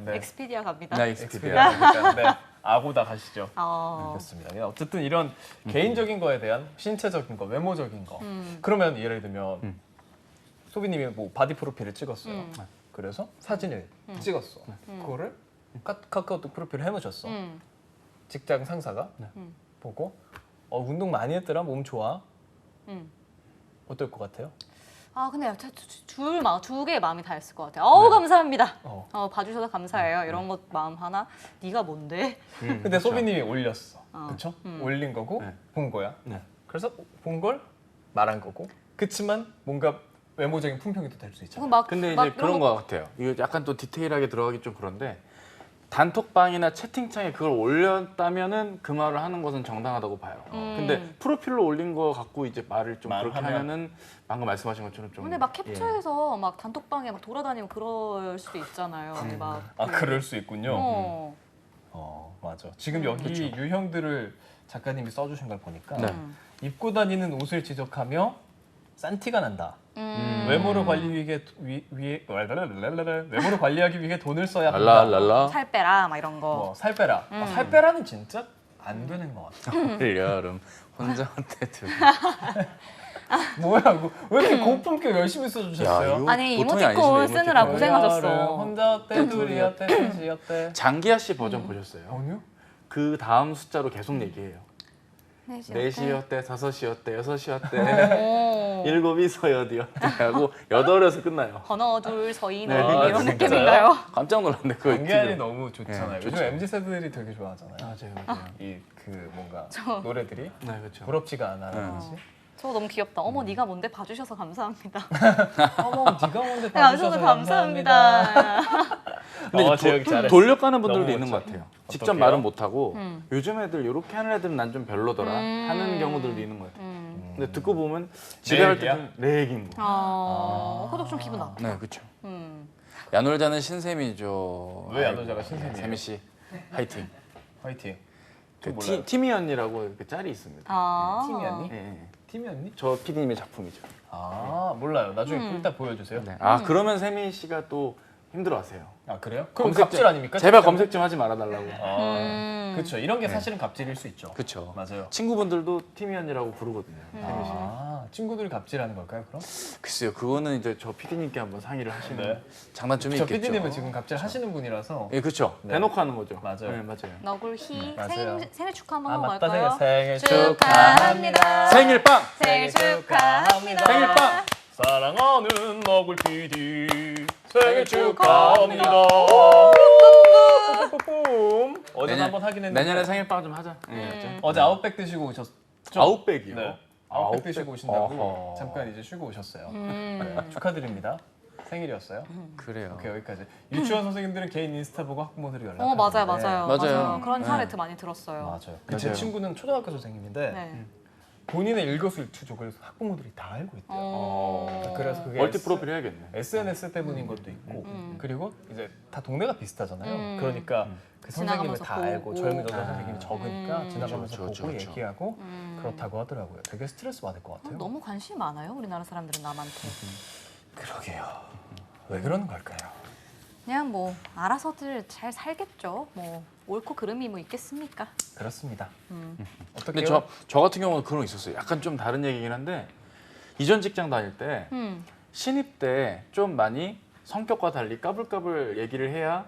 Speaker 1: 네.
Speaker 3: 엑스피디아 갑니다.
Speaker 2: 나
Speaker 1: 엑스피디아.
Speaker 2: 익스피디아.
Speaker 1: 네. 아고다 가시죠.
Speaker 3: 어.
Speaker 1: 그렇습니다. 어쨌든 이런 개인적인 거에 대한 신체적인 거, 외모적인 거. 그러면 예를 들면 소비님이 뭐 바디 프로필을 찍었어요. 그래서 사진을 찍었어. 그거를 카카오톡 프로필을 해놓으셨어. 직장 상사가 보고 운동 많이 했더라, 몸 좋아. 어떨 것 같아요?
Speaker 3: 근데 두 개의 마음이 다 있을 것 같아요. 감사합니다. 봐주셔서 감사해요. 이런 것 마음 하나. 네가 뭔데?
Speaker 1: 근데 소비님이 올렸어. 그렇죠? 올린 거고
Speaker 2: 네.
Speaker 1: 본 거야.
Speaker 2: 네.
Speaker 1: 그래서 본 걸 말한 거고. 그치만 뭔가 외모적인 품평이 또 될 수 있잖아요.
Speaker 2: 근데 이제 그런 거 같아요. 이거 약간 또 디테일하게 들어가기 좀 그런데 단톡방이나 채팅창에 그걸 올렸다면은 그 말을 하는 것은 정당하다고 봐요. 근데 프로필로 올린 거 갖고 이제 말을 좀 그렇게
Speaker 1: 말하면?
Speaker 2: 하면은 방금 말씀하신 것처럼 좀.
Speaker 3: 근데 막 캡처해서 막 단톡방에 막 돌아다니고 그럴 수도 있잖아요.
Speaker 1: 그럴 수 있군요. 맞아. 지금 여기
Speaker 2: 그쵸.
Speaker 1: 유형들을 작가님이 써주신 걸 보니까
Speaker 2: 네.
Speaker 1: 입고 다니는 옷을 지적하며 싼 티가 난다. 외모를 외모를 관리하기 위해 돈을 써야 한다.
Speaker 2: 랄랄랄라.
Speaker 3: 살 빼라 막 이런 거.
Speaker 1: 살 빼라. 살 빼라는 진짜 안 되는 것 같아.
Speaker 2: 여름 혼자 혼자
Speaker 1: 뭐야 이거 왜 이렇게 고품격 열심히 써주셨어요?
Speaker 2: 야, 이거
Speaker 3: 아니
Speaker 2: 보통이
Speaker 3: 이모티콘
Speaker 2: 아니시네,
Speaker 3: 쓰느라
Speaker 2: 이모티콘.
Speaker 3: 고생하셨어.
Speaker 1: 혼자 어때 둘이었대 셋이었대.
Speaker 2: 장기하 씨 버전 보셨어요?
Speaker 1: 아니요?
Speaker 2: 그 다음 숫자로 계속 얘기해요.
Speaker 3: 네
Speaker 4: 4시였대, 5시였대, 6시였대,
Speaker 3: 오.
Speaker 4: 7이서 여디였대 하고 8에서 끝나요.
Speaker 3: 하나 둘 서이는
Speaker 4: 네,
Speaker 3: 이런
Speaker 1: 진짜요?
Speaker 3: 느낌인가요?
Speaker 2: 깜짝 놀랐네. 그거
Speaker 1: 연기안이
Speaker 2: 지금.
Speaker 1: 너무 좋잖아요.
Speaker 2: 네,
Speaker 1: 요즘
Speaker 2: 좋죠.
Speaker 1: MZ 세대들이 되게 좋아하잖아요.
Speaker 4: 맞아요.
Speaker 1: 이 그 뭔가 노래들이
Speaker 4: 네, 그렇죠.
Speaker 1: 부럽지가 않아라든지.
Speaker 3: 저 너무 귀엽다. 어머 네가 뭔데 봐주셔서 감사합니다.
Speaker 1: 어머, 네가 먼저
Speaker 3: 네,
Speaker 1: 봐주셔서
Speaker 3: 봐주셔서
Speaker 1: 감사합니다.
Speaker 3: 감사합니다.
Speaker 2: 근데 이제
Speaker 1: 재혁이 잘했어.
Speaker 2: 돌려가는 분들도
Speaker 1: 너무
Speaker 2: 있는
Speaker 1: 멋져.
Speaker 2: 것 같아요. 직접
Speaker 1: 어떡해요?
Speaker 2: 말은 못하고
Speaker 3: 음.
Speaker 2: 요즘 애들 이렇게 하는 애들은 난 좀 별로더라 하는 경우들도 있는 것 같아요. 근데 듣고 보면 집에 갈
Speaker 1: 얘기야?
Speaker 2: 때는 내 얘기인 거.
Speaker 3: 그것도 좀 기분 나빠.
Speaker 2: 네, 그렇죠.
Speaker 3: 음.
Speaker 2: 야놀자는 신샘이죠.
Speaker 1: 왜 야놀자가 신샘이에요?
Speaker 2: 세미 씨, 화이팅.
Speaker 1: 화이팅.
Speaker 2: 그
Speaker 1: 몰라요.
Speaker 2: 티미 언니라고 이렇게 짤이 있습니다.
Speaker 3: 아.
Speaker 1: 팀이었니?
Speaker 2: 예, 예.
Speaker 1: 팀이었니?
Speaker 2: 저 PD님의 작품이죠.
Speaker 1: 아 몰라요. 나중에 이따 보여주세요.
Speaker 2: 네. 아 그러면 세미 씨가 또 힘들어하세요.
Speaker 1: 아 그래요? 그럼
Speaker 2: 검색
Speaker 1: 갑질 아닙니까?
Speaker 2: 제발
Speaker 1: 진짜?
Speaker 2: 검색 좀 하지 말아달라고.
Speaker 1: 그렇죠. 이런 게 사실은 갑질일 수 있죠.
Speaker 2: 그렇죠.
Speaker 1: 맞아요.
Speaker 2: 친구분들도 티미 언니라고 부르거든요.
Speaker 1: 아 친구들이 갑질하는 걸까요? 그럼?
Speaker 2: 글쎄요, 그거는 이제 저 PD님께 한번 상의를 하시면
Speaker 1: 네.
Speaker 2: 장단점이
Speaker 1: 저
Speaker 2: 있겠죠.
Speaker 1: PD님은 지금 갑질 하시는 분이라서.
Speaker 2: 예, 그렇죠.
Speaker 1: 네.
Speaker 2: 대놓고 하는 거죠.
Speaker 1: 맞아요.
Speaker 2: 네, 맞아요.
Speaker 3: 너굴희
Speaker 1: 맞아요.
Speaker 3: 생일 축하 한번
Speaker 1: 아
Speaker 3: 하고
Speaker 1: 맞다
Speaker 3: 갈까요?
Speaker 1: 생일
Speaker 3: 축하합니다.
Speaker 2: 생일빵!
Speaker 3: 생일 축하합니다.
Speaker 2: 생일빵!
Speaker 1: 사랑하는 너굴 PD 생일
Speaker 3: 축하합니다.
Speaker 1: 축하합니다. 어제 한번 하긴 했는데
Speaker 2: 내년에 생일빵 좀 하자. 네,
Speaker 1: 어제 아웃백 드시고 오셨죠?
Speaker 2: 아웃백이요?
Speaker 1: 네. 아웃백
Speaker 2: 아웃백?
Speaker 1: 드시고 오신다고
Speaker 2: 어허.
Speaker 1: 잠깐 이제 쉬고 오셨어요. 네, 축하드립니다. 생일이었어요.
Speaker 2: 그래요.
Speaker 1: 오케이 여기까지. 유치원 선생님들은 개인 인스타 보고 학부모들이 연락.
Speaker 3: 맞아요. 그런
Speaker 2: 네.
Speaker 3: 사례트 많이 들었어요.
Speaker 1: 맞아요. 제
Speaker 2: 맞아요.
Speaker 1: 친구는 초등학교 선생님인데
Speaker 3: 네.
Speaker 1: 본인의 일거수일투족을 학부모들이 다 알고 있대요. 그래서 그게
Speaker 2: 멀티 프로필 해야겠네.
Speaker 1: SNS 때문인 것도 있고 그리고 이제 다 동네가 비슷하잖아요. 그러니까 그 선생님을
Speaker 3: 지나가면서
Speaker 1: 다
Speaker 3: 보고.
Speaker 1: 알고 젊은 여자 선생님이 적으니까 지나가면서
Speaker 2: 그렇죠,
Speaker 1: 보고
Speaker 2: 그렇죠.
Speaker 1: 얘기하고 그렇다고 하더라고요. 되게 스트레스 받을 것 같아요.
Speaker 3: 너무 관심이 많아요. 우리나라 사람들은 남한테.
Speaker 1: 그러게요. 왜 그러는 걸까요?
Speaker 3: 그냥 뭐 알아서들 잘 살겠죠. 뭐 옳고 그름이 뭐 있겠습니까?
Speaker 1: 그렇습니다. 어떻게
Speaker 2: 근데 저 같은 경우는 그런 거 있었어요. 약간 좀 다른 얘기긴 한데 이전 직장 다닐 때 신입 때 좀 많이 성격과 달리 까불까불 얘기를 해야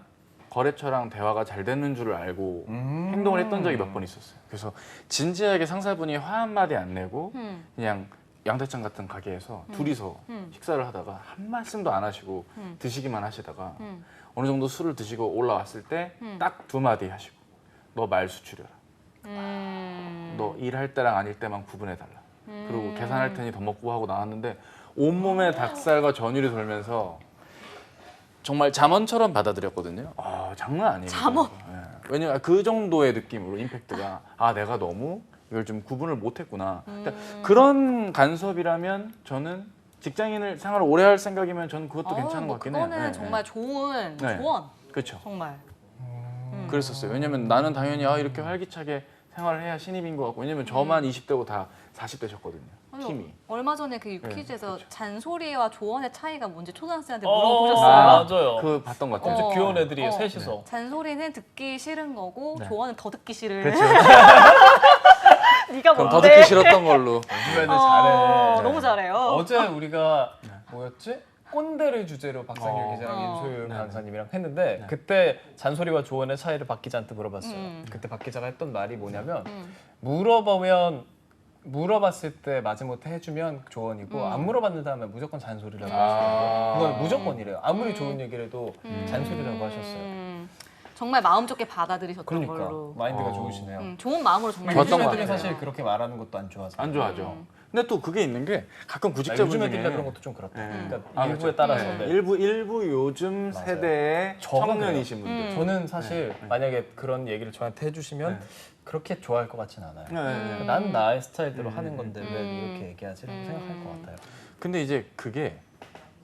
Speaker 2: 거래처랑 대화가 잘 되는 줄을 알고 행동을 했던 적이 몇 번 있었어요. 그래서 진지하게 상사분이 화 한마디 안 내고 그냥 양대창 같은 가게에서 둘이서 식사를 하다가 한 말씀도 안 하시고 드시기만 하시다가 어느 정도 술을 드시고 올라왔을 때 딱 두 마디 하시고 너 말수 줄여라. 너 일할 때랑 아닐 때만 구분해달라. 그리고 계산할 테니 더 먹고 하고 나왔는데 온몸에 닭살과 전율이 돌면서 정말 잠언처럼 받아들였거든요. 아 장난 아니에요.
Speaker 3: 잠언?
Speaker 2: 예. 왜냐면 그 정도의 느낌으로 임팩트가 아 내가 너무 이걸 좀 구분을 못했구나. 그러니까 그런 간섭이라면 저는 직장인을 생활을 오래 할 생각이면 저는 그것도 괜찮은 것 같긴 해요.
Speaker 3: 그거는
Speaker 2: 네,
Speaker 3: 정말 좋은
Speaker 2: 네.
Speaker 3: 조언.
Speaker 2: 그렇죠.
Speaker 3: 정말.
Speaker 2: 그랬었어요. 왜냐면 나는 당연히 이렇게 활기차게 생활을 해야 신입인 것 같고 왜냐면 저만 20대고 다 40대셨거든요. 팀이.
Speaker 3: 얼마 전에 그 유퀴즈에서
Speaker 2: 그렇죠.
Speaker 3: 잔소리와 조언의 차이가 뭔지 초등학생한테
Speaker 1: 어,
Speaker 3: 물어보셨어요.
Speaker 1: 맞아요.
Speaker 2: 그 봤던 것 같아요.
Speaker 1: 엄청 귀여운 애들이에요.
Speaker 3: 어.
Speaker 1: 셋이서.
Speaker 3: 잔소리는 듣기 싫은 거고
Speaker 2: 네.
Speaker 3: 조언은 더 듣기 싫은.
Speaker 2: 그렇죠.
Speaker 3: 네가
Speaker 2: 그럼
Speaker 3: 뭔데?
Speaker 2: 더 듣기 싫었던 걸로.
Speaker 1: 요즘 애들 잘해.
Speaker 3: 너무 잘해요.
Speaker 1: 어제 우리가 뭐였지? 꼰대를 주제로 박상일
Speaker 2: 어.
Speaker 1: 기자랑
Speaker 3: 어.
Speaker 1: 윤소영 강사님이랑 했는데 그때 잔소리와 조언의 차이를 박 기자한테 물어봤어요. 그때 박 기자가 했던 말이 뭐냐면 물어봤을 때 마지못해 해주면 조언이고 안 물어봤는 다음에 무조건 잔소리라고 하시더라고요. 그건 무조건이래요. 아무리 좋은 얘기를 해도 잔소리라고 하셨어요.
Speaker 3: 정말 마음 좋게 받아들이셨던
Speaker 1: 그러니까
Speaker 3: 걸로.
Speaker 1: 마인드가 좋으시네요.
Speaker 3: 좋은 마음으로 정말
Speaker 2: 좋았던
Speaker 1: 요즘
Speaker 2: 것
Speaker 1: 애들은
Speaker 2: 같아요.
Speaker 1: 사실 그렇게 말하는 것도 안 좋아하잖아요.
Speaker 2: 안 좋아하죠. 근데 또 그게 있는 게 가끔
Speaker 1: 요즘
Speaker 2: 구직자분
Speaker 1: 애들이나
Speaker 2: 중에
Speaker 1: 그런 것도 좀 그렇다.
Speaker 2: 네.
Speaker 1: 그러니까 일부에
Speaker 2: 그렇죠.
Speaker 1: 따라서.
Speaker 2: 네.
Speaker 1: 네.
Speaker 2: 일부 요즘
Speaker 1: 맞아요.
Speaker 2: 세대의
Speaker 1: 저가
Speaker 2: 청년이신 분들.
Speaker 1: 저는 사실 만약에 그런 얘기를 저한테 해주시면 그렇게 좋아할 것 같진 않아요.
Speaker 2: 네.
Speaker 1: 난 나의 스타일대로 하는 건데 왜 이렇게 얘기하지라고 생각할 것 같아요.
Speaker 2: 근데 이제 그게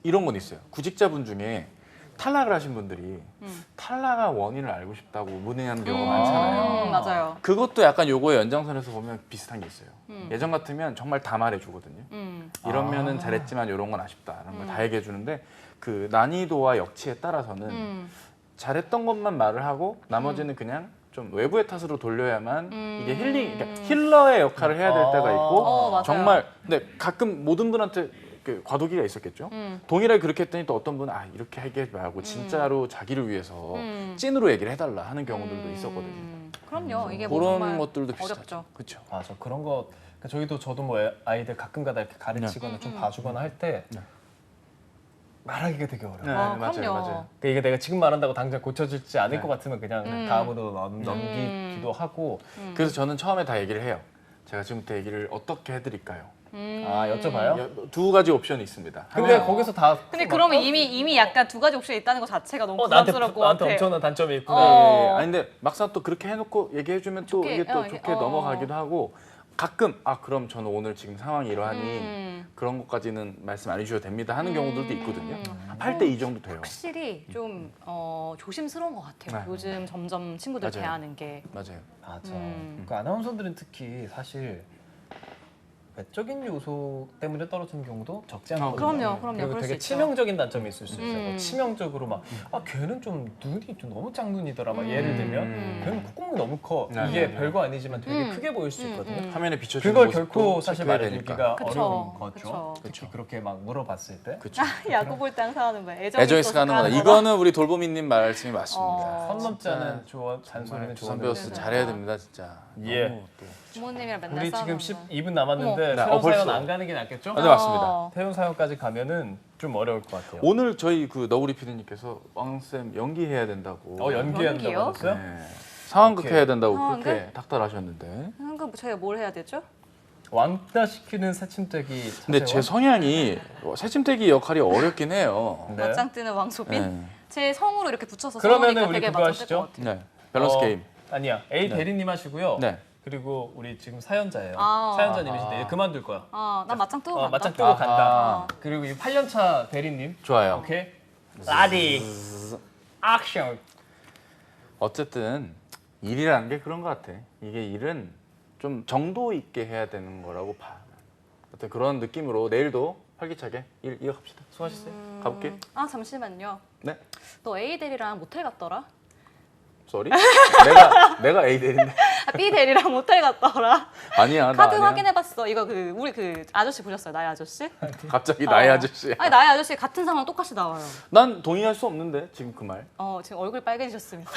Speaker 2: 이런 건 있어요. 구직자분 중에 탈락을 하신 분들이 탈락의 원인을 알고 싶다고 문의하는 경우가 많잖아요.
Speaker 3: 맞아요.
Speaker 2: 그것도 약간 요거의 연장선에서 보면 비슷한 게 있어요. 예전 같으면 정말 다 말해주거든요. 이러면은 잘했지만 이런 건 아쉽다. 이런 걸 다 얘기해주는데 그 난이도와 역치에 따라서는 잘했던 것만 말을 하고 나머지는 그냥 좀 외부의 탓으로 돌려야만 이게 그러니까 힐러의 역할을 해야 될 때가 있고
Speaker 3: 맞아요.
Speaker 2: 정말 근데 가끔 모든 분한테 그 과도기가 있었겠죠. 동일하게 그렇게 했더니 또 어떤 분은 이렇게 하지 말고 진짜로 자기를 위해서 찐으로 얘기를 해달라 하는 경우들도 있었거든요.
Speaker 3: 그럼요. 이게 뭐
Speaker 2: 그런
Speaker 3: 정말
Speaker 2: 것들도 비슷하죠.
Speaker 3: 어렵죠.
Speaker 2: 그렇죠.
Speaker 1: 맞아. 그런 거 그러니까 저도 뭐 아이들 가끔가다 이렇게 가르치거나 좀 봐주거나 할 때
Speaker 2: 네.
Speaker 1: 말하기가 되게 어려워.
Speaker 2: 네,
Speaker 3: 아,
Speaker 2: 맞아요,
Speaker 3: 그럼요.
Speaker 2: 맞아요.
Speaker 1: 그러니까 이게 내가 지금 말한다고 당장 고쳐질지 않을
Speaker 2: 네.
Speaker 1: 것 같으면 그냥
Speaker 3: 음.
Speaker 1: 다음으로 넘기기도 하고.
Speaker 2: 그래서 저는 처음에 다 얘기를 해요. 제가 지금부터 얘기를 어떻게 해드릴까요?
Speaker 1: 아 여쭤봐요?
Speaker 2: 두 가지 옵션이 있습니다.
Speaker 1: 근데
Speaker 2: 하나,
Speaker 1: 거기서 다
Speaker 3: 근데
Speaker 1: 막,
Speaker 3: 그러면 이미 약간 두 가지 옵션이 있다는 것 자체가 너무
Speaker 1: 나한테
Speaker 3: 부담스러울 것
Speaker 1: 나한테
Speaker 3: 같아.
Speaker 1: 엄청난 단점이 있구나.
Speaker 3: 어.
Speaker 2: 아니 근데 막상 또 그렇게 해놓고 얘기해주면 또
Speaker 3: 좋게,
Speaker 2: 이게 또
Speaker 3: 이게,
Speaker 2: 좋게
Speaker 3: 어.
Speaker 2: 넘어가기도 하고 가끔 그럼 저는 오늘 지금 상황이 이러하니 그런 것까지는 말씀 안 해주셔도 됩니다 하는 경우들도 있거든요. 8대 2 정도 돼요.
Speaker 3: 확실히 좀 조심스러운 것 같아요.
Speaker 2: 네.
Speaker 3: 요즘 점점 친구들
Speaker 2: 맞아요.
Speaker 3: 대하는 게.
Speaker 2: 맞아요.
Speaker 1: 맞아.
Speaker 3: 음.
Speaker 1: 그 아나운서들은 특히 사실 외적인 요소 때문에 떨어지는 경우도 적지 않거든요.
Speaker 3: 그럼요.
Speaker 1: 그리고
Speaker 3: 그럴 수
Speaker 1: 되게
Speaker 3: 있죠.
Speaker 1: 치명적인 단점이 있을 수 있어요.
Speaker 3: 음.
Speaker 1: 뭐 치명적으로 막 걔는 좀 눈이 좀 너무 짝눈이더라. 막 예를 들면 걔는 콧구멍이 너무 커.
Speaker 2: 네,
Speaker 1: 이게
Speaker 2: 네,
Speaker 1: 별거 아니지만 되게
Speaker 3: 음.
Speaker 1: 크게 보일 수 있거든요.
Speaker 2: 화면에 비춰주는
Speaker 1: 그걸
Speaker 2: 모습도
Speaker 1: 결코 사실
Speaker 2: 체크해야
Speaker 1: 말해주기가
Speaker 2: 되니까.
Speaker 3: 그쵸.
Speaker 1: 어려운 거죠.
Speaker 3: 그쵸.
Speaker 1: 특히 그렇게 막 물어봤을 때.
Speaker 2: 그렇죠.
Speaker 3: 야구 볼 때 항상 하는 거야.
Speaker 2: 애정에서 가는 거다. 이거는 우리 돌보미님 말씀이 맞습니다.
Speaker 1: 선 넘자는 조언, 잔소리는
Speaker 2: 주선
Speaker 1: 조언.
Speaker 2: 배우스 잘해야 됩니다 진짜.
Speaker 1: 예.
Speaker 2: 너무 또.
Speaker 3: 부모님이랑 맨날
Speaker 1: 우리 지금
Speaker 3: 싸우는
Speaker 1: 12분 남았는데
Speaker 2: 네,
Speaker 1: 새로운
Speaker 2: 벌써.
Speaker 1: 사연 안 가는 게 낫겠죠?
Speaker 2: 네, 맞습니다.
Speaker 1: 태운 사연까지 가면은 좀 어려울 것 같아요.
Speaker 2: 오늘 저희 그 너구리 PD님께서 왕쌤 연기해야 된다고.
Speaker 1: 연기한다고
Speaker 3: 연기요?
Speaker 1: 하셨어요?
Speaker 2: 네. 상황극
Speaker 1: 오케이.
Speaker 2: 해야 된다고
Speaker 3: 상황극?
Speaker 2: 그렇게 닥달하셨는데.
Speaker 3: 그럼 저희가 뭘 해야 되죠?
Speaker 1: 왕따 시키는 새침대기.
Speaker 2: 근데
Speaker 1: 차세와?
Speaker 2: 제 성향이 새침대기 역할이 어렵긴 해요.
Speaker 1: 네.
Speaker 3: 맞짱 뜨는 왕소빈?
Speaker 2: 네.
Speaker 3: 제 성으로 이렇게 붙여서
Speaker 1: 그러면은
Speaker 3: 써놓으니까
Speaker 1: 우리
Speaker 3: 되게
Speaker 1: 그거
Speaker 3: 맞짱
Speaker 1: 하시죠?
Speaker 3: 뜰것 같아요.
Speaker 2: 네. 밸런스 게임.
Speaker 1: 아니야. A
Speaker 2: 네.
Speaker 1: 대리님 하시고요.
Speaker 2: 네.
Speaker 1: 그리고 우리 지금 사연자예요.
Speaker 3: 아.
Speaker 1: 사연자님이신데 얘 그만둘 거야.
Speaker 3: 난 맞짱 뜨고 간다.
Speaker 1: 맞짱 뜨고
Speaker 2: 아하.
Speaker 1: 간다. 그리고 이 8년차 대리님.
Speaker 2: 좋아요.
Speaker 1: 오케이. 라디. 액션.
Speaker 2: 어쨌든 일이라는 게 그런 것 같아. 이게 일은 좀 정도 있게 해야 되는 거라고 봐. 어떤 그런 느낌으로 내일도 활기차게 일 이어갑시다. 수고하셨어요. 가볼게.
Speaker 3: 잠시만요.
Speaker 2: 네.
Speaker 3: 너 A 대리랑 모텔 갔더라?
Speaker 2: 쏘리? 내가 A 대리인데.
Speaker 3: B 대리랑 모텔 갔더라?
Speaker 2: 아니야. 나
Speaker 3: 카드
Speaker 2: 아니야.
Speaker 3: 확인해봤어. 이거 우리 아저씨 보셨어요? 나의 아저씨?
Speaker 2: 갑자기 나의 아저씨.
Speaker 3: 아니 나의 아저씨 같은 상황 똑같이 나와요.
Speaker 2: 난 동의할 수 없는데 지금 그 말.
Speaker 3: 지금 얼굴 빨개지셨습니다.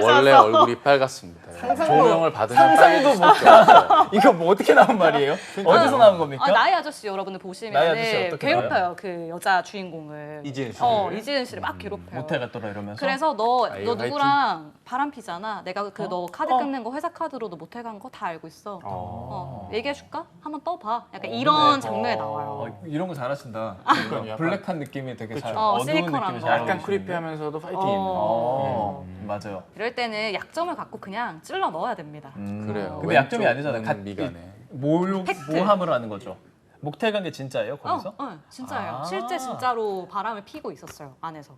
Speaker 2: 원래 얼굴이 빨갛습니다. 조명을 받으면
Speaker 1: 상상도
Speaker 2: 빨개질 수밖에 없어요.
Speaker 1: 이거 뭐 어떻게 나온 말이에요? 어디서 나온 겁니까?
Speaker 3: 나의 아저씨 여러분들
Speaker 1: 나의 아저씨
Speaker 3: 보시면
Speaker 1: 어떻게
Speaker 3: 괴롭혀요. 그 여자 주인공을.
Speaker 2: 이지은 씨를.
Speaker 3: 이지은 씨를 막 괴롭혀요.
Speaker 1: 모텔 갔더라 이러면서.
Speaker 3: 그래서 너
Speaker 2: 아이고,
Speaker 3: 누구랑 바람 피잖아. 내가 그 너 카드 끊는 거 회사 카드로 너 모텔 간 거 다 알고 있어. 얘기해 줄까? 한번 떠봐. 약간 이런 장면이 나와요.
Speaker 1: 이런 거 잘하신다.
Speaker 2: 약간
Speaker 1: 블랙한 느낌이 되게 잘
Speaker 3: 그쵸.
Speaker 1: 어두운
Speaker 3: 시니컬한
Speaker 1: 느낌이
Speaker 3: 거.
Speaker 1: 잘
Speaker 2: 약간
Speaker 1: 어울리시는데.
Speaker 2: 크리피하면서도 파이팅 있는.
Speaker 1: 맞아요.
Speaker 3: 이럴 때는 약점을 갖고 그냥 찔러 넣어야 됩니다.
Speaker 2: 그래요.
Speaker 1: 근데 약점이
Speaker 2: 왼쪽
Speaker 1: 아니잖아요.
Speaker 2: 눈 미간에.
Speaker 1: 팩트. 모함을 하는 거죠. 목텔 간 게 진짜예요, 거기서?
Speaker 3: 진짜예요.
Speaker 1: 아.
Speaker 3: 실제 진짜로 바람을 피고 있었어요. 안에서.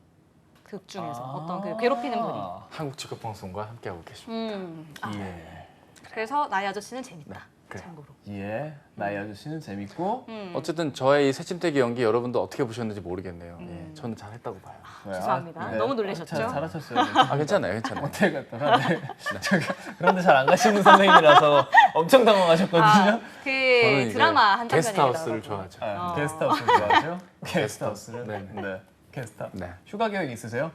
Speaker 3: 극 중에서 어떤 그 괴롭히는 분이.
Speaker 2: 한국 직업 방송과 함께하고 계십니다.
Speaker 1: 예.
Speaker 3: 그래서 나의 아저씨는 재밌다.
Speaker 2: 그래요.
Speaker 3: 참고로.
Speaker 1: 예. 나의 아저씨는 재밌고.
Speaker 2: 어쨌든 저의 이 새침대기 연기 여러분도 어떻게 보셨는지 모르겠네요. 예, 저는 잘했다고 봐요.
Speaker 3: 죄송합니다. 너무 놀라셨죠?
Speaker 1: 잘하셨어요.
Speaker 2: 괜찮아요, 괜찮아요.
Speaker 1: 모텔 갔다가. 네. 제가 그런데 잘 안 가시는 선생님이라서 엄청 당황하셨거든요.
Speaker 2: 저는 이제
Speaker 3: 드라마 한 장면이
Speaker 2: 게스트하우스를 좋아하죠.
Speaker 1: 게스트하우스 좋아하죠? 게스트하우스를.
Speaker 2: 네.
Speaker 1: 네. 게스트하우스.
Speaker 2: 네.
Speaker 1: 휴가 계획 있으세요?